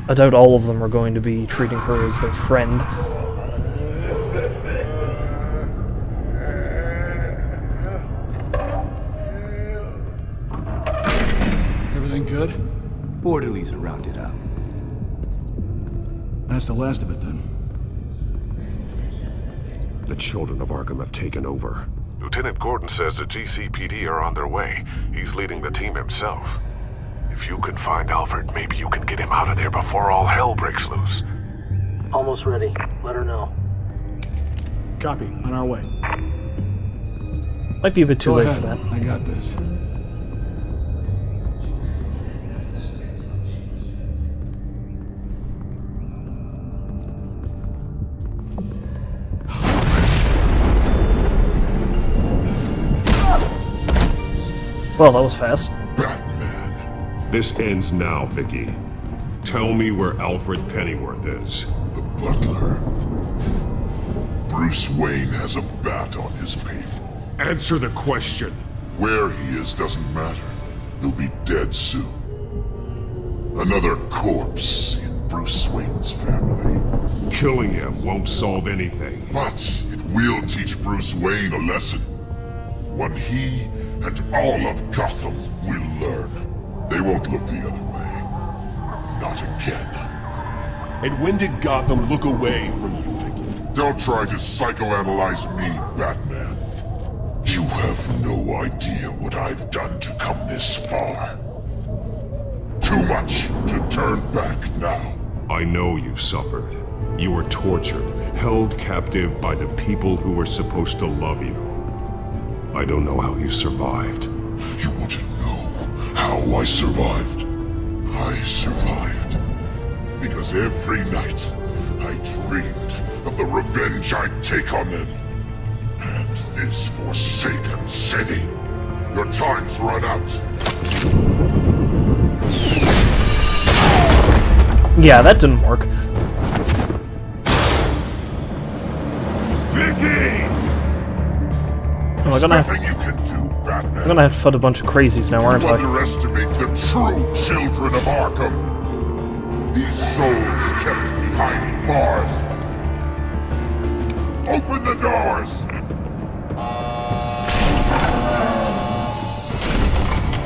I doubt all of them are going to be treating her as their friend. Everything good? Orderlies are rounded up. That's the last of it, then. The children of Arkham have taken over. Lieutenant Gordon says the GCPD are on their way. He's leading the team himself. If you can find Alfred, maybe you can get him out of there before all hell breaks loose. Almost ready. Let her know. Copy. On our way. Might be a bit too late for that. I got this. Well, that was fast. Batman. This ends now, Vicky. Tell me where Alfred Pennyworth is. The butler. Bruce Wayne has a bat on his payroll. Answer the question. Where he is doesn't matter. He'll be dead soon. Another corpse in Bruce Wayne's family. Killing him won't solve anything. But it will teach Bruce Wayne a lesson. One he and all of Gotham will learn. They won't look the other way. Not again. And when did Gotham look away from you, Vicky? Don't try to psychoanalyze me, Batman. You have no idea what I've done to come this far. too much to turn back now. I know you've suffered. You were tortured, held captive by the people who were supposed to love you. I don't know how you survived. You want to know how I survived? I survived because every night I dreamed of the revenge I'd take on them. And this forsaken city. Your time's run out. Yeah, that didn't work. Vicky! Oh, I'm gonna have to fight a bunch of crazies now, aren't You I? underestimate the true children of Arkham. These souls kept behind bars. Open the doors!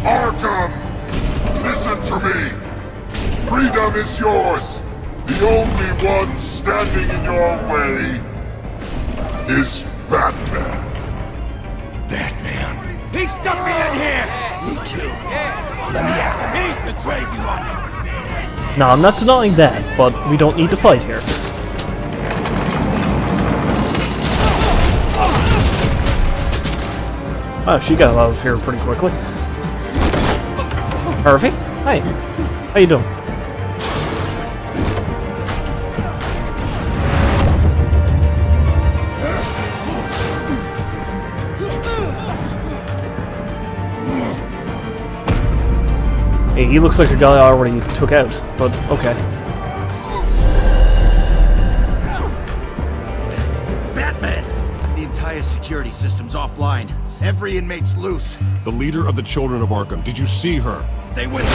Arkham! Listen to me! Freedom is yours! The only one standing in your way is Batman. Batman. He stuck me in here! Me too. Let me at him. He's the crazy one! No, I'm not denying that, but we don't need to fight here. Oh, she got out of here pretty quickly. Harvey? Hey. How you doing? Hey, he looks like a guy I already took out, but okay. Batman! The entire security system's offline. Every inmate's loose. The leader of the Children of Arkham, did you see her? They went...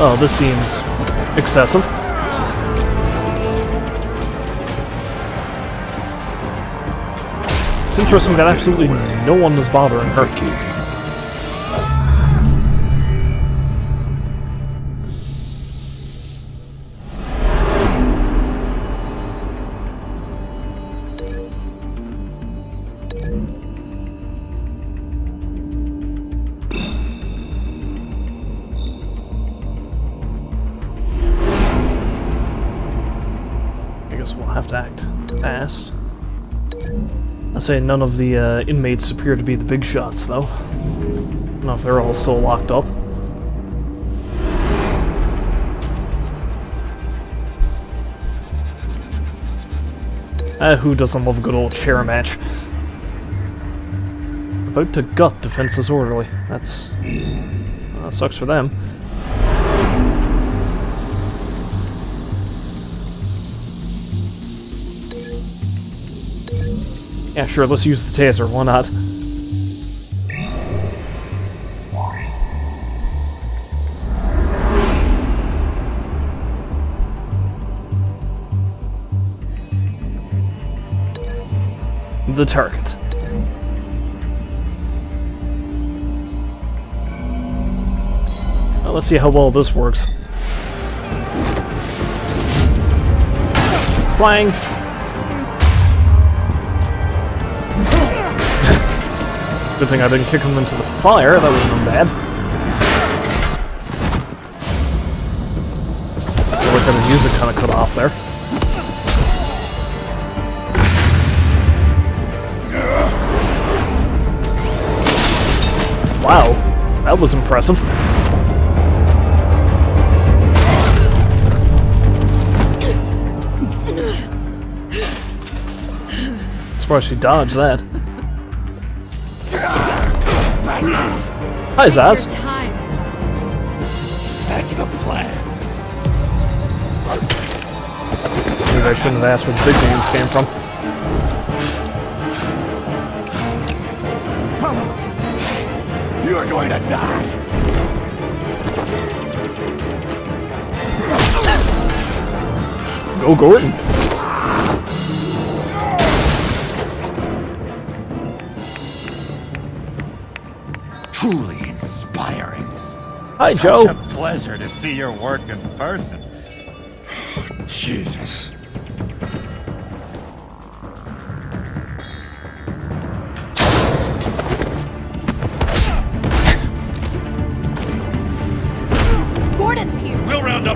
Oh, this seems excessive. It's interesting that absolutely no one is bothering her. I guess we'll have to act fast. I say none of the inmates appear to be the big shots, though. I don't know if they're all still locked up. Who doesn't love a good old chair match? About to gut defenseless orderly. That's... sucks for them. Yeah, sure, let's use the taser, why not? The target. Well, let's see how well this works. Flying! Good thing I didn't kick him into the fire, that would have been bad. I feel like the music kind of cut off there. Wow, that was impressive. Surprised she dodged that. Hi, Zaz. That's the plan. Maybe I shouldn't have asked where the big names came from. You are going to die. Go, Gordon. Truly inspiring. Hi, Joe. Such a pleasure to see your work in person. Jesus.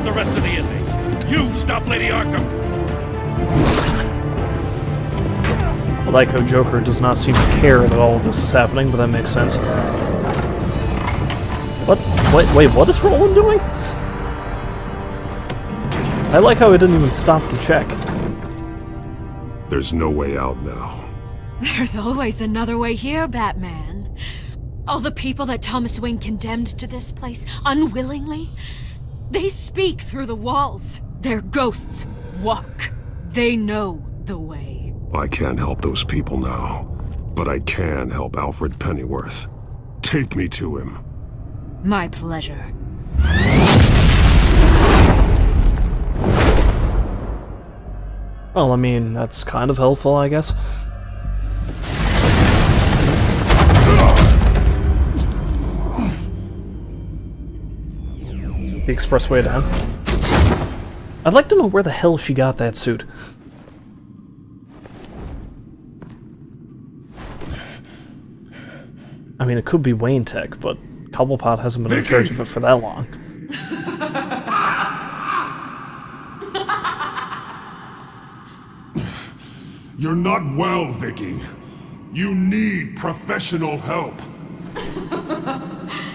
the rest of the inmates. You stop Lady Arkham. I like how Joker does not seem to care that all of this is happening, but that makes sense. What? Wait, what is Roland doing? I like how he didn't even stop to check. There's no way out now. There's always another way here, Batman. All the people that Thomas Wayne condemned to this place unwillingly, they speak through the walls. Their ghosts walk. They know the way. I can't help those people now, but I can help Alfred Pennyworth. Take me to him. My pleasure. Well, I mean, that's kind of helpful, I guess. The expressway down. I'd like to know where the hell she got that suit. I mean, it could be Wayne Tech, but Cobblepot hasn't been in charge of it for that long. You're not well, Vicky. You need professional help.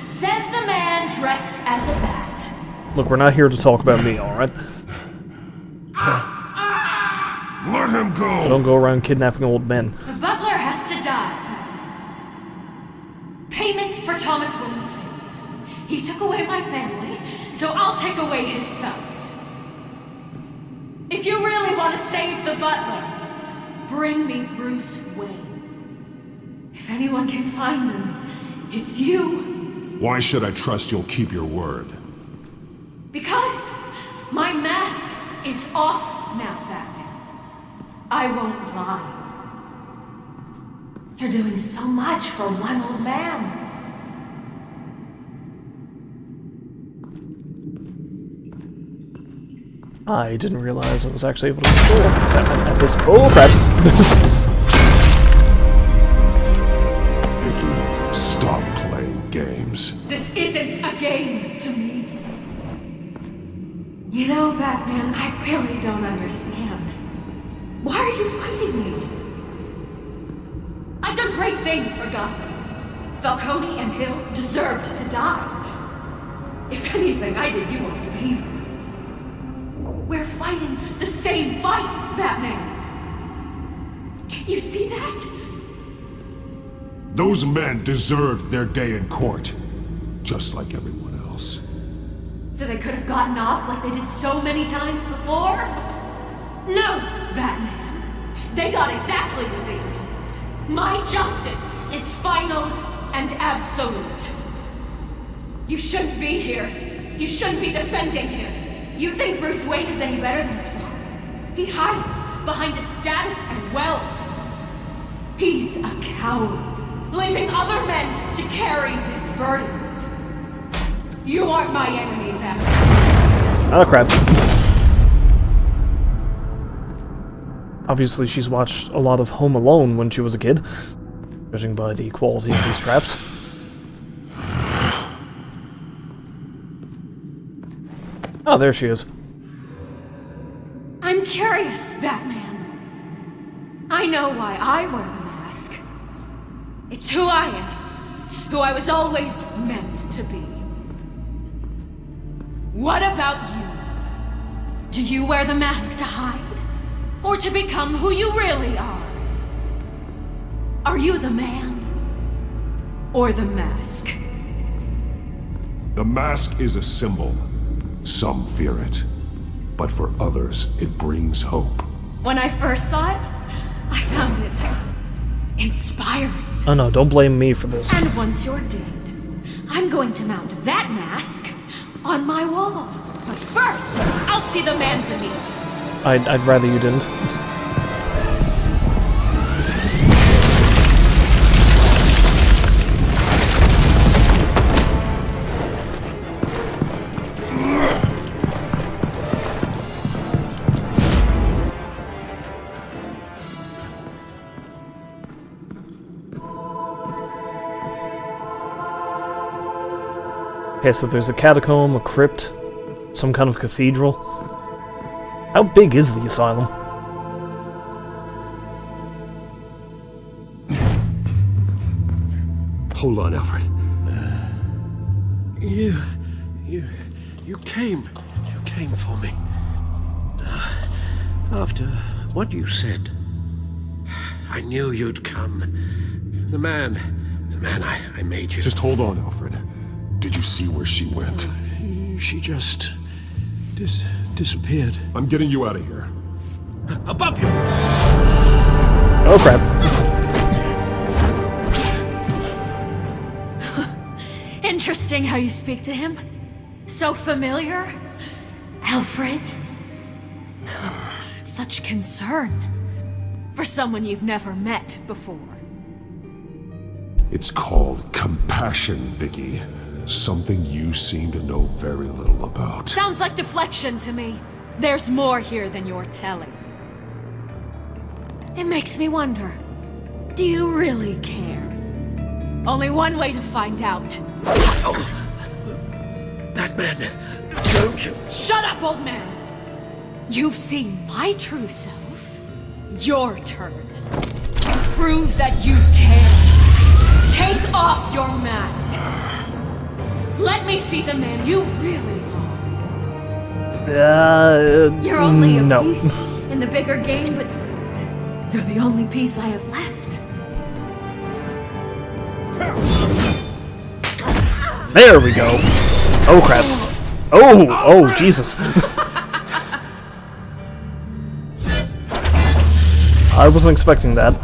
Says the man dressed as a bat. Look, we're not here to talk about me, alright? Let him go! I don't go around kidnapping old men. The butler has to die. Payment for Thomas Wayne's sins. He took away my family, so I'll take away his sons. If you really want to save the butler, bring me Bruce Wayne. If anyone can find him, it's you. Why should I trust you'll keep your word? Because my mask is off now, Batman. I won't lie. You're doing so much for one old man. I didn't realize I was actually able to control Batman at this. Oh, crap! Vicky, stop playing games. This isn't a game to me. You know, Batman, I really don't understand. Why are you fighting me? I've done great things for Gotham. Falcone and Hill deserved to die. If anything, I did you a favor. We're fighting the same fight, Batman. Can't you see that? Those men deserved their day in court, just like everyone else. So they could have gotten off like they did so many times before? No, Batman. They got exactly what they deserved. My justice is final and absolute. You shouldn't be here. You shouldn't be defending him. You think Bruce Wayne is any better than his father? He hides behind his status and wealth. He's a coward, leaving other men to carry his burdens. You aren't my enemy, Batman. Oh, crap. Obviously, she's watched a lot of Home Alone when she was a kid, judging by the quality of these traps. Oh, there she is. I'm curious, Batman. I know why I wear the mask. It's who I am, who I was always meant to be. What about you? Do you wear the mask to hide? Or to become who you really are? Are you the man? Or the mask? The mask is a symbol. Some fear it, but for others, it brings hope. When I first saw it, I found it inspiring. Oh no, don't blame me for this. And once you're dead, I'm going to mount that mask on my wall. But first, I'll see the man beneath. I'd rather you didn't. Okay, so there's a catacomb, a crypt, Some kind of cathedral? How big is the asylum? Hold on, Alfred. You came for me. After what you said, I knew you'd come. The man I made you. Just hold on, Alfred. Did you see where she went? She just disappeared. I'm getting you out of here. Above you! Oh crap. Interesting how you speak to him. So familiar. Alfred. Such concern. For someone you've never met before. It's called compassion, Vicky. Something you seem to know very little about. Sounds like deflection to me. There's more here than you're telling. It makes me wonder. Do you really care? Only one way to find out. That man, don't you? Shut up, old man! You've seen my true self. Your turn. Prove that you care. Take off your mask. Let me see the man you really are. You're only a piece in the bigger game, but you're the only piece I have left. There we go. Oh crap. Oh, Jesus. I wasn't expecting that.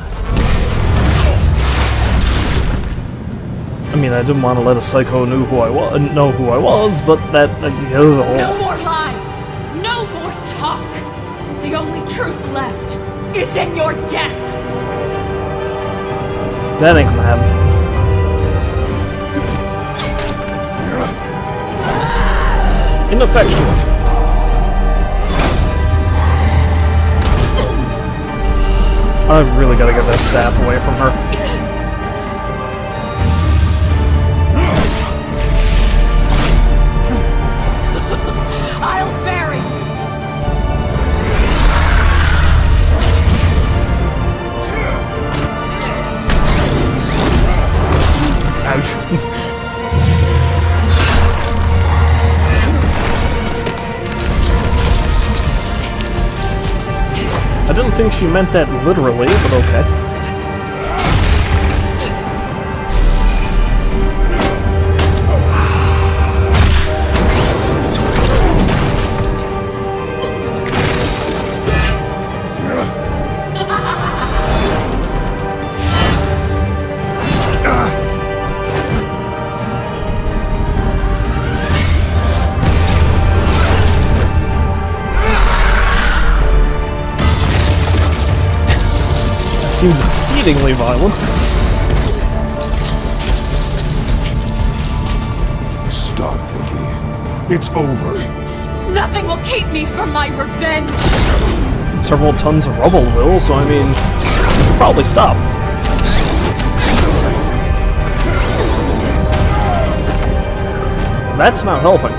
I mean, I didn't want to let a psycho know who I was, but that... No more lies! No more talk! The only truth left is in your death! That ain't gonna happen. Ineffectual. I've really got to get that staff away from her. I'll bury you! Ouch. I didn't think she meant that literally, but okay. Seems exceedingly violent. Stop, Vicky. It's over. Nothing will keep me from my revenge! Several tons of rubble will, so I mean, you should probably stop. That's not helping.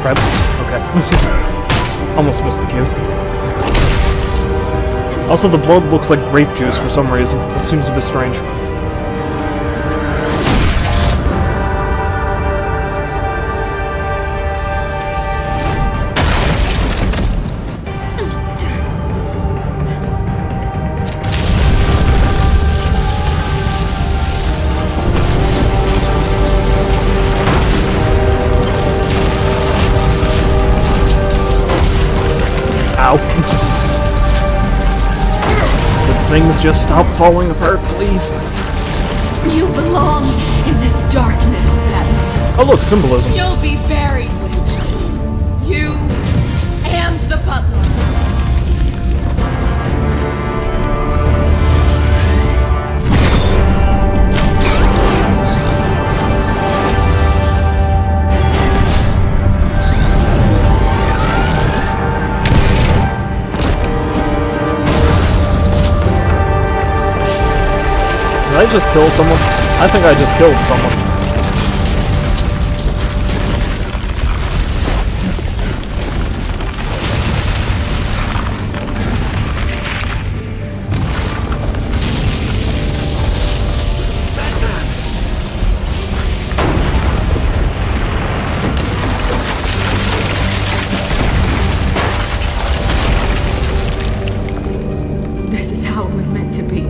Crap. Okay. Almost missed the cue. Also, the blood looks like grape juice for some reason. That seems a bit strange. Would things just stop falling apart, please? You belong in this darkness, Batman. Oh look, symbolism. You'll be buried with it. You and the butler. Did I just kill someone? I think I just killed someone. This is how it was meant to be.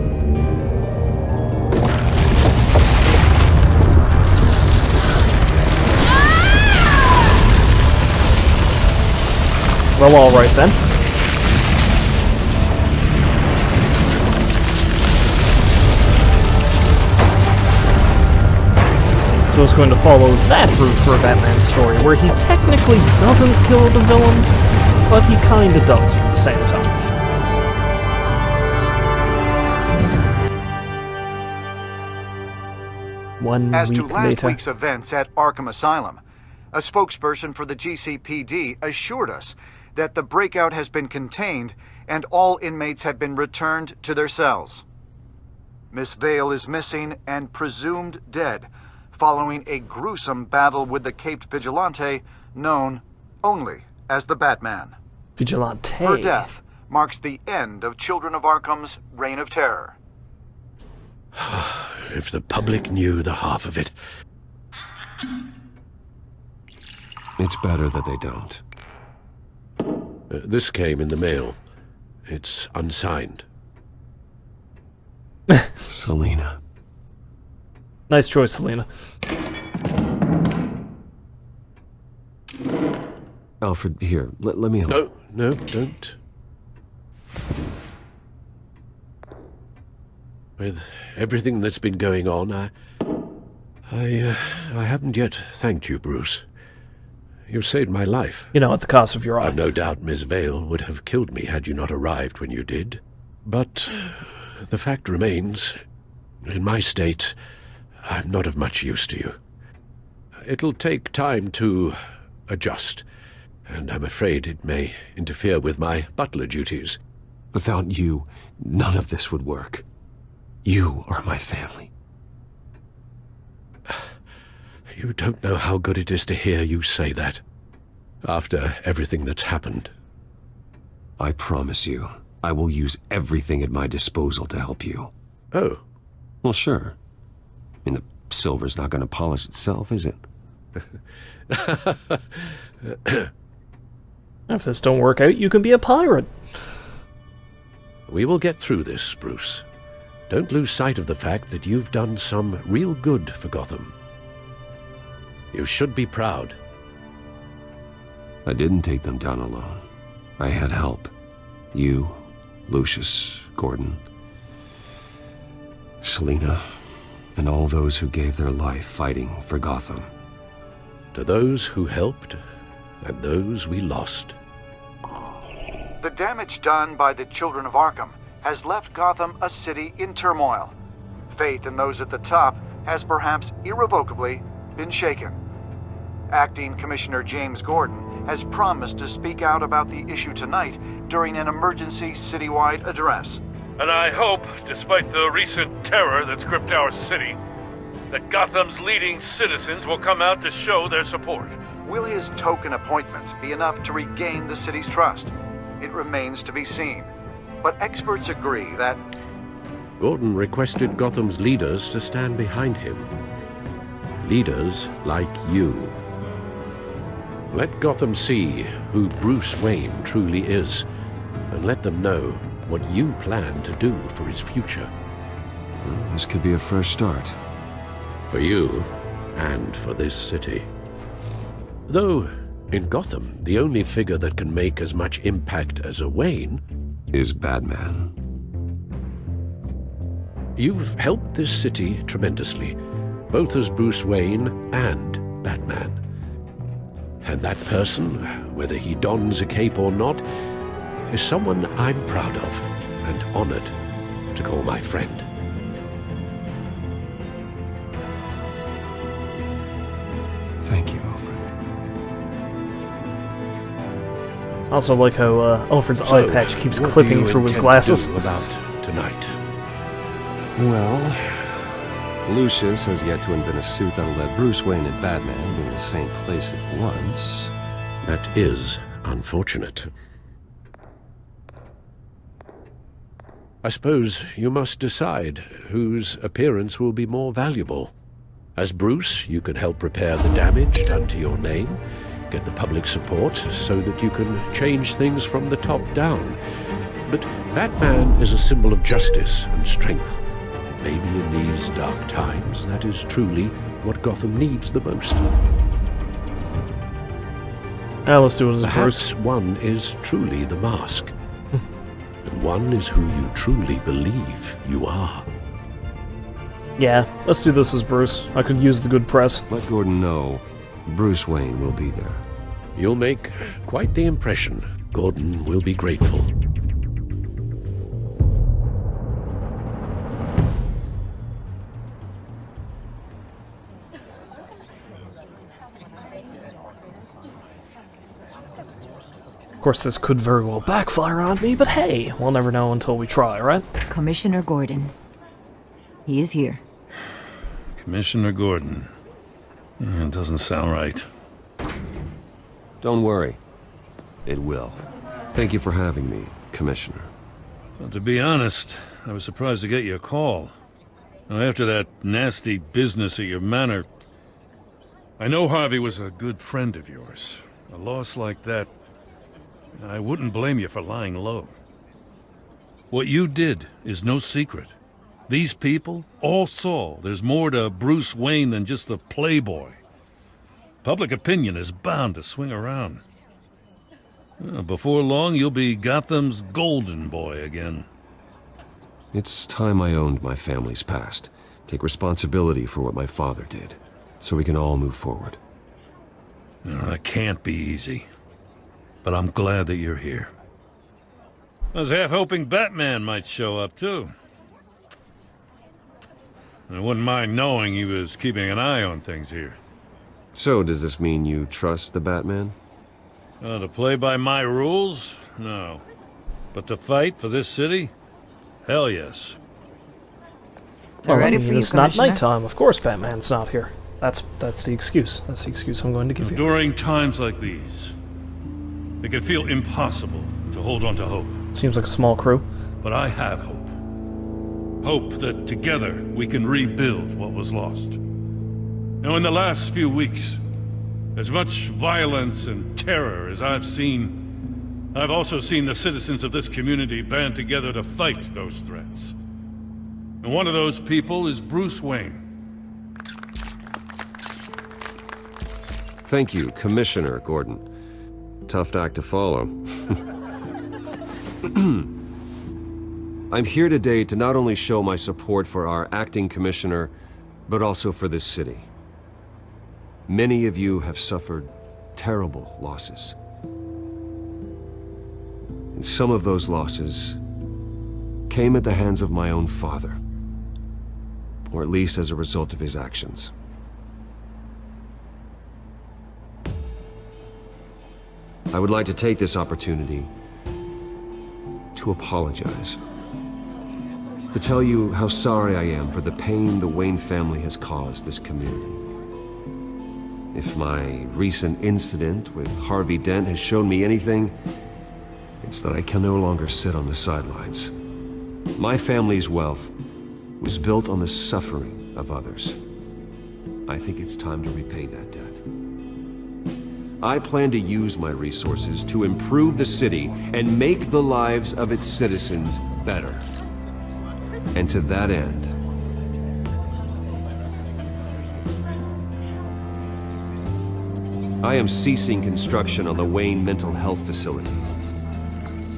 Well, alright then. So it's going to follow that route for a Batman story, where he technically doesn't kill the villain, but he kinda does at the same time. As to week last later. week's events at Arkham Asylum, a spokesperson for the GCPD assured us that the breakout has been contained and all inmates have been returned to their cells. Miss Vale is missing and presumed dead, following a gruesome battle with the caped vigilante known only as the Batman. Vigilante. Her death marks the end of Children of Arkham's reign of terror. If the public knew the half of it. It's better that they don't. This came in the mail. It's unsigned. Selina. Nice choice, Selina. Alfred, here, let me help. No, don't. With everything that's been going on, I haven't yet thanked you, Bruce. You've saved my life. You know, at the cost of your eye. I've no doubt Miss Vale would have killed me had you not arrived when you did. But the fact remains, in my state, I'm not of much use to you. It'll take time to adjust, and I'm afraid it may interfere with my butler duties. Without you, none of this would work. You are my family. You don't know how good it is to hear you say that, after everything that's happened. I promise you, I will use everything at my disposal to help you. Oh. Well, sure. I mean, the silver's not going to polish itself, is it? If this don't work out, you can be a pirate. We will get through this, Bruce. Don't lose sight of the fact that you've done some real good for Gotham. You should be proud. I didn't take them down alone. I had help. You, Lucius, Gordon, Selina, and all those who gave their life fighting for Gotham. To those who helped, and those we lost. The damage done by the Children of Arkham has left Gotham a city in turmoil. Faith in those at the top has perhaps irrevocably been shaken. Acting Commissioner James Gordon has promised to speak out about the issue tonight during an emergency citywide address. And I hope, despite the recent terror that's gripped our city, that Gotham's leading citizens will come out to show their support. Will his token appointment be enough to regain the city's trust? It remains to be seen. But experts agree that Gordon requested Gotham's leaders to stand behind him. Leaders like you. Let Gotham see who Bruce Wayne truly is, and let them know what you plan to do for his future. Well, this could be a fresh start. For you, and for this city. Though, in Gotham, the only figure that can make as much impact as a Wayne is Batman. You've helped this city tremendously, both as Bruce Wayne and Batman. And that person, whether he dons a cape or not, is someone I'm proud of and honored to call my friend. Thank you, Alfred. I also like how Alfred's eye patch keeps what clipping do you through his intend glasses. to do about tonight? Well, Lucius has yet to invent a suit that'll let Bruce Wayne and Batman be in the same place at once. That is unfortunate. I suppose you must decide whose appearance will be more valuable. As Bruce, you can help repair the damage done to your name, get the public support so that you can change things from the top down. But Batman is a symbol of justice and strength. Maybe in these dark times, that is truly what Gotham needs the most. Now let's do it as Perhaps Bruce. one is truly the mask. And one is who you truly believe you are. Yeah, let's do this as Bruce. I could use the good press. Let Gordon know Bruce Wayne will be there. You'll make quite the impression. Gordon will be grateful. Of course, this could very well backfire on me, but hey, we'll never know until we try, right? Commissioner Gordon. He is here. Commissioner Gordon. It doesn't sound right. Don't worry. It will. Thank you for having me, Commissioner. Well, to be honest, I was surprised to get your call. Now, after that nasty business at your manor, I know Harvey was a good friend of yours. A loss like that, I wouldn't blame you for lying low. What you did is no secret. These people all saw there's more to Bruce Wayne than just the playboy. Public opinion is bound to swing around. Before long, you'll be Gotham's golden boy again. It's time I owned my family's past. Take responsibility for what my father did, so we can all move forward. That can't be easy. But I'm glad that you're here. I was half hoping Batman might show up, too. I wouldn't mind knowing he was keeping an eye on things here. So, does this mean you trust the Batman? To play by my rules? No. But to fight for this city? Hell yes. Well, I mean, it's not nighttime. Of course Batman's not here. That's the excuse. That's the excuse I'm going to give you. During times like these, it can feel impossible to hold on to hope. Seems like a small crew. But I have hope. Hope that together we can rebuild what was lost. Now, in the last few weeks, as much violence and terror as I've seen, I've also seen the citizens of this community band together to fight those threats. And one of those people is Bruce Wayne. Thank you, Commissioner Gordon. Tough act to follow. I'm here today to not only show my support for our acting commissioner, but also for this city. Many of you have suffered terrible losses. And some of those losses came at the hands of my own father, or at least as a result of his actions. I would like to take this opportunity to apologize. To tell you how sorry I am for the pain the Wayne family has caused this community. If my recent incident with Harvey Dent has shown me anything, it's that I can no longer sit on the sidelines. My family's wealth was built on the suffering of others. I think it's time to repay that debt. I plan to use my resources to improve the city and make the lives of its citizens better. And to that end, I am ceasing construction on the Wayne Mental Health Facility.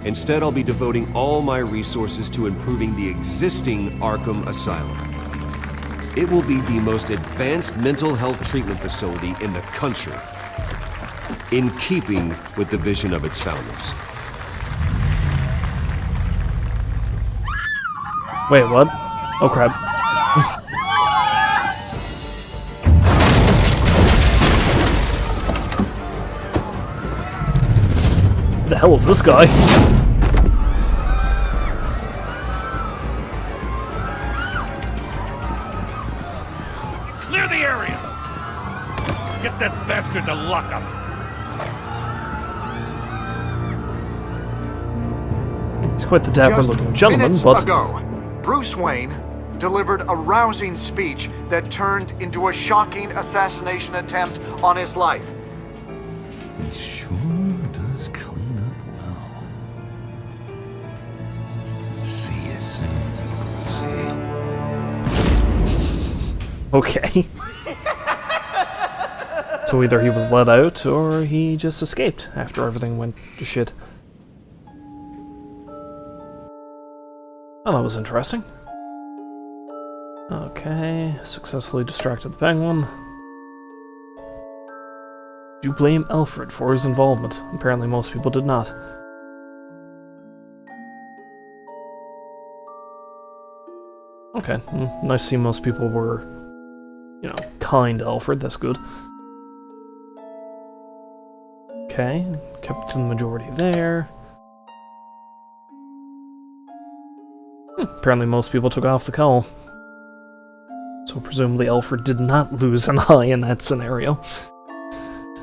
Instead, I'll be devoting all my resources to improving the existing Arkham Asylum. It will be the most advanced mental health treatment facility in the country, in keeping with the vision of its founders. Wait, what? Oh crap. Who the hell is this guy? area! Get that bastard to lock up! He's quite the dapper-looking gentleman, minutes but... ago, Bruce Wayne delivered a rousing speech that turned into a shocking assassination attempt on his life. He sure does clean up well. See you soon, Brucey. Okay. So either he was let out, or he just escaped after everything went to shit. Oh, that was interesting. Okay, successfully distracted the penguin. Do you blame Alfred for his involvement? Apparently most people did not. Okay, nice to see most people were, you know, kind to Alfred, that's good. Okay, kept to the majority there. Apparently most people took off the cowl. So presumably Alfred did not lose an eye in that scenario.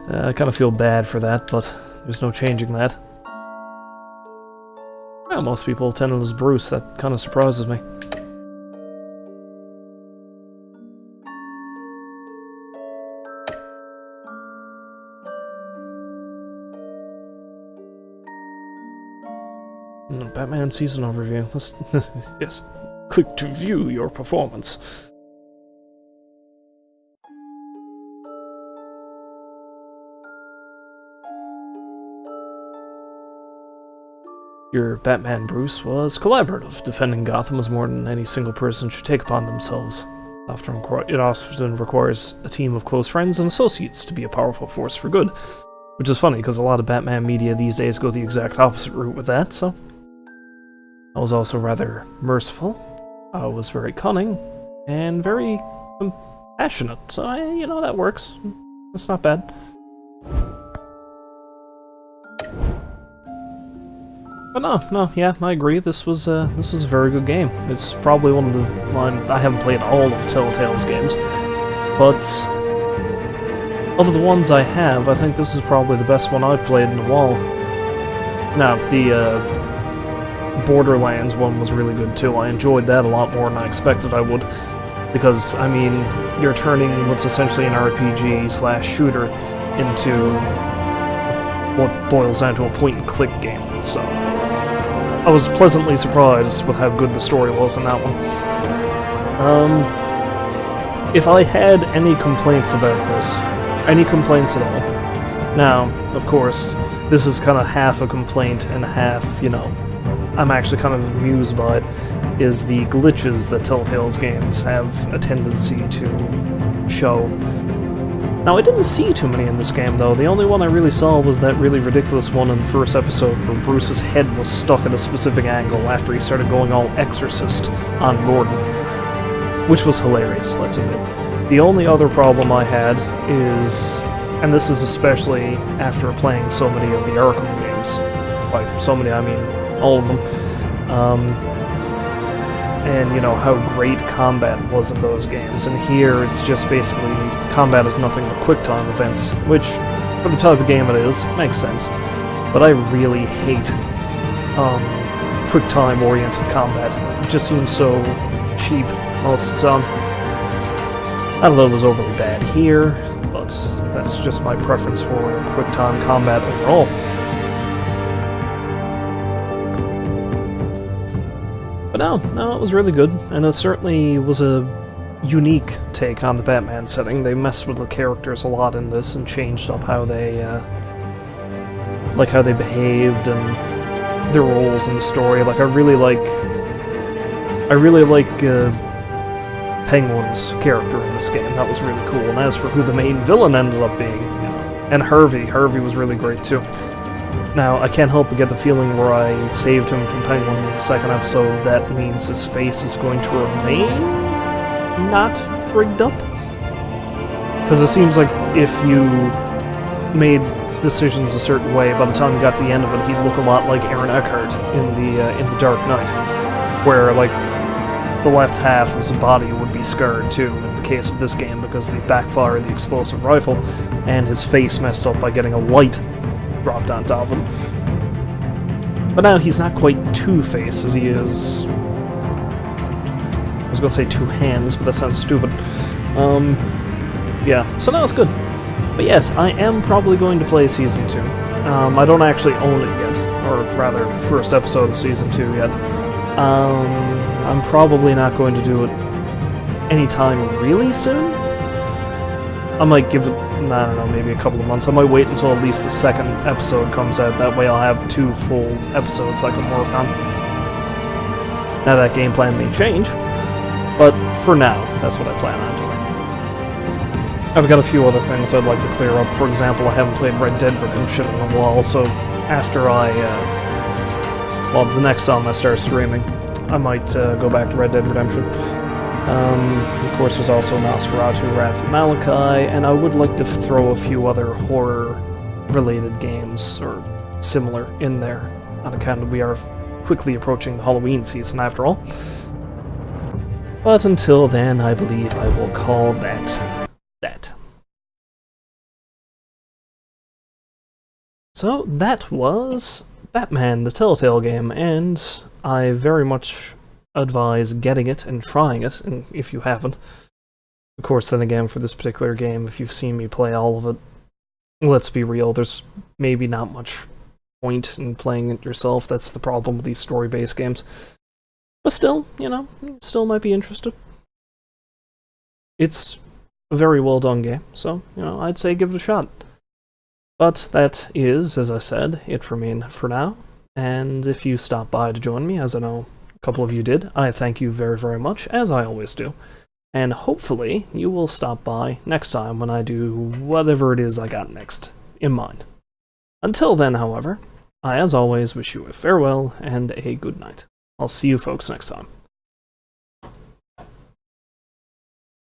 I kind of feel bad for that, but there's no changing that. Well, most people attended as Bruce, that kind of surprises me. Batman season overview. Let's yes. Click to view your performance. Your Batman Bruce was collaborative. Defending Gotham was more than any single person should take upon themselves. It often requires a team of close friends and associates to be a powerful force for good. Which is funny, because a lot of Batman media these days go the exact opposite route with that, so... I was also rather merciful. I was very cunning, and very compassionate, so you know, that works. That's not bad. But no, yeah, I agree. This was a very good game. It's probably one of the... I haven't played all of Telltale's games, but of the ones I have, I think this is probably the best one I've played in a while. Now, the Borderlands one was really good too. I enjoyed that a lot more than I expected I would, because, I mean, you're turning what's essentially an RPG/shooter into what boils down to a point-and-click game, so... I was pleasantly surprised with how good the story was in that one. If I had any complaints about this, any complaints at all, now, of course, this is kind of half a complaint and half, you know, I'm actually kind of amused by it, is the glitches that Telltale's games have a tendency to show. Now, I didn't see too many in this game, though. The only one I really saw was that really ridiculous one in the first episode where Bruce's head was stuck at a specific angle after he started going all Exorcist on Gordon, which was hilarious, let's admit. The only other problem I had is, and this is especially after playing so many of the Arkham games, by so many I mean all of them, and you know how great combat was in those games, and here it's just basically combat is nothing but quick-time events, which, for the type of game it is, makes sense. But I really hate quick-time oriented combat. It just seems so cheap most of the time. I don't know if it was overly bad here, but that's just my preference for quick-time combat overall. But no, it was really good, and it certainly was a unique take on the Batman setting. They messed with the characters a lot in this and changed up how they, like how they behaved and their roles in the story. Like I really like Penguin's character in this game. That was really cool. And as for who the main villain ended up being, you know, and Harvey was really great too. Now, I can't help but get the feeling where I saved him from Penguin in the second episode, that means his face is going to remain not frigged up? Because it seems like if you made decisions a certain way, by the time you got to the end of it, he'd look a lot like Aaron Eckhart in the Dark Knight, where, like, the left half of his body would be scarred too in the case of this game because of the backfire of the explosive rifle, and his face messed up by getting a light dropped on top of him. But now he's not quite Two-Face as he is... I was gonna say two hands, but that sounds stupid. Yeah, so now it's good. But yes, I am probably going to play Season 2. I don't actually own it yet, or rather, the first episode of Season 2 yet. I'm probably not going to do it anytime really soon. I might give it, I don't know, maybe a couple of months. I might wait until at least the second episode comes out. That way I'll have 2 full episodes I can work on. Now that game plan may change, but for now, that's what I plan on doing. I've got a few other things I'd like to clear up. For example, I haven't played Red Dead Redemption in a while, so after well, the next time I start streaming, I might go back to Red Dead Redemption. Of course, there's also Nosferatu, Wrath of Malachi, and I would like to throw a few other horror-related games, or similar, in there, on account of we are quickly approaching the Halloween season after all. But until then, I believe I will call that. So, that was Batman, the Telltale game, and I very much advise getting it and trying it, and if you haven't. Of course, then again, for this particular game, if you've seen me play all of it, let's be real, there's maybe not much point in playing it yourself. That's the problem with these story-based games. But still, you know, still might be interested. It's a very well-done game, so, you know, I'd say give it a shot. But that is, as I said, it for me for now. And if you stop by to join me, as I know a couple of you did, I thank you very, very much, as I always do. And hopefully you will stop by next time when I do whatever it is I got next in mind. Until then, however, I, as always, wish you a farewell and a good night. I'll see you folks next time.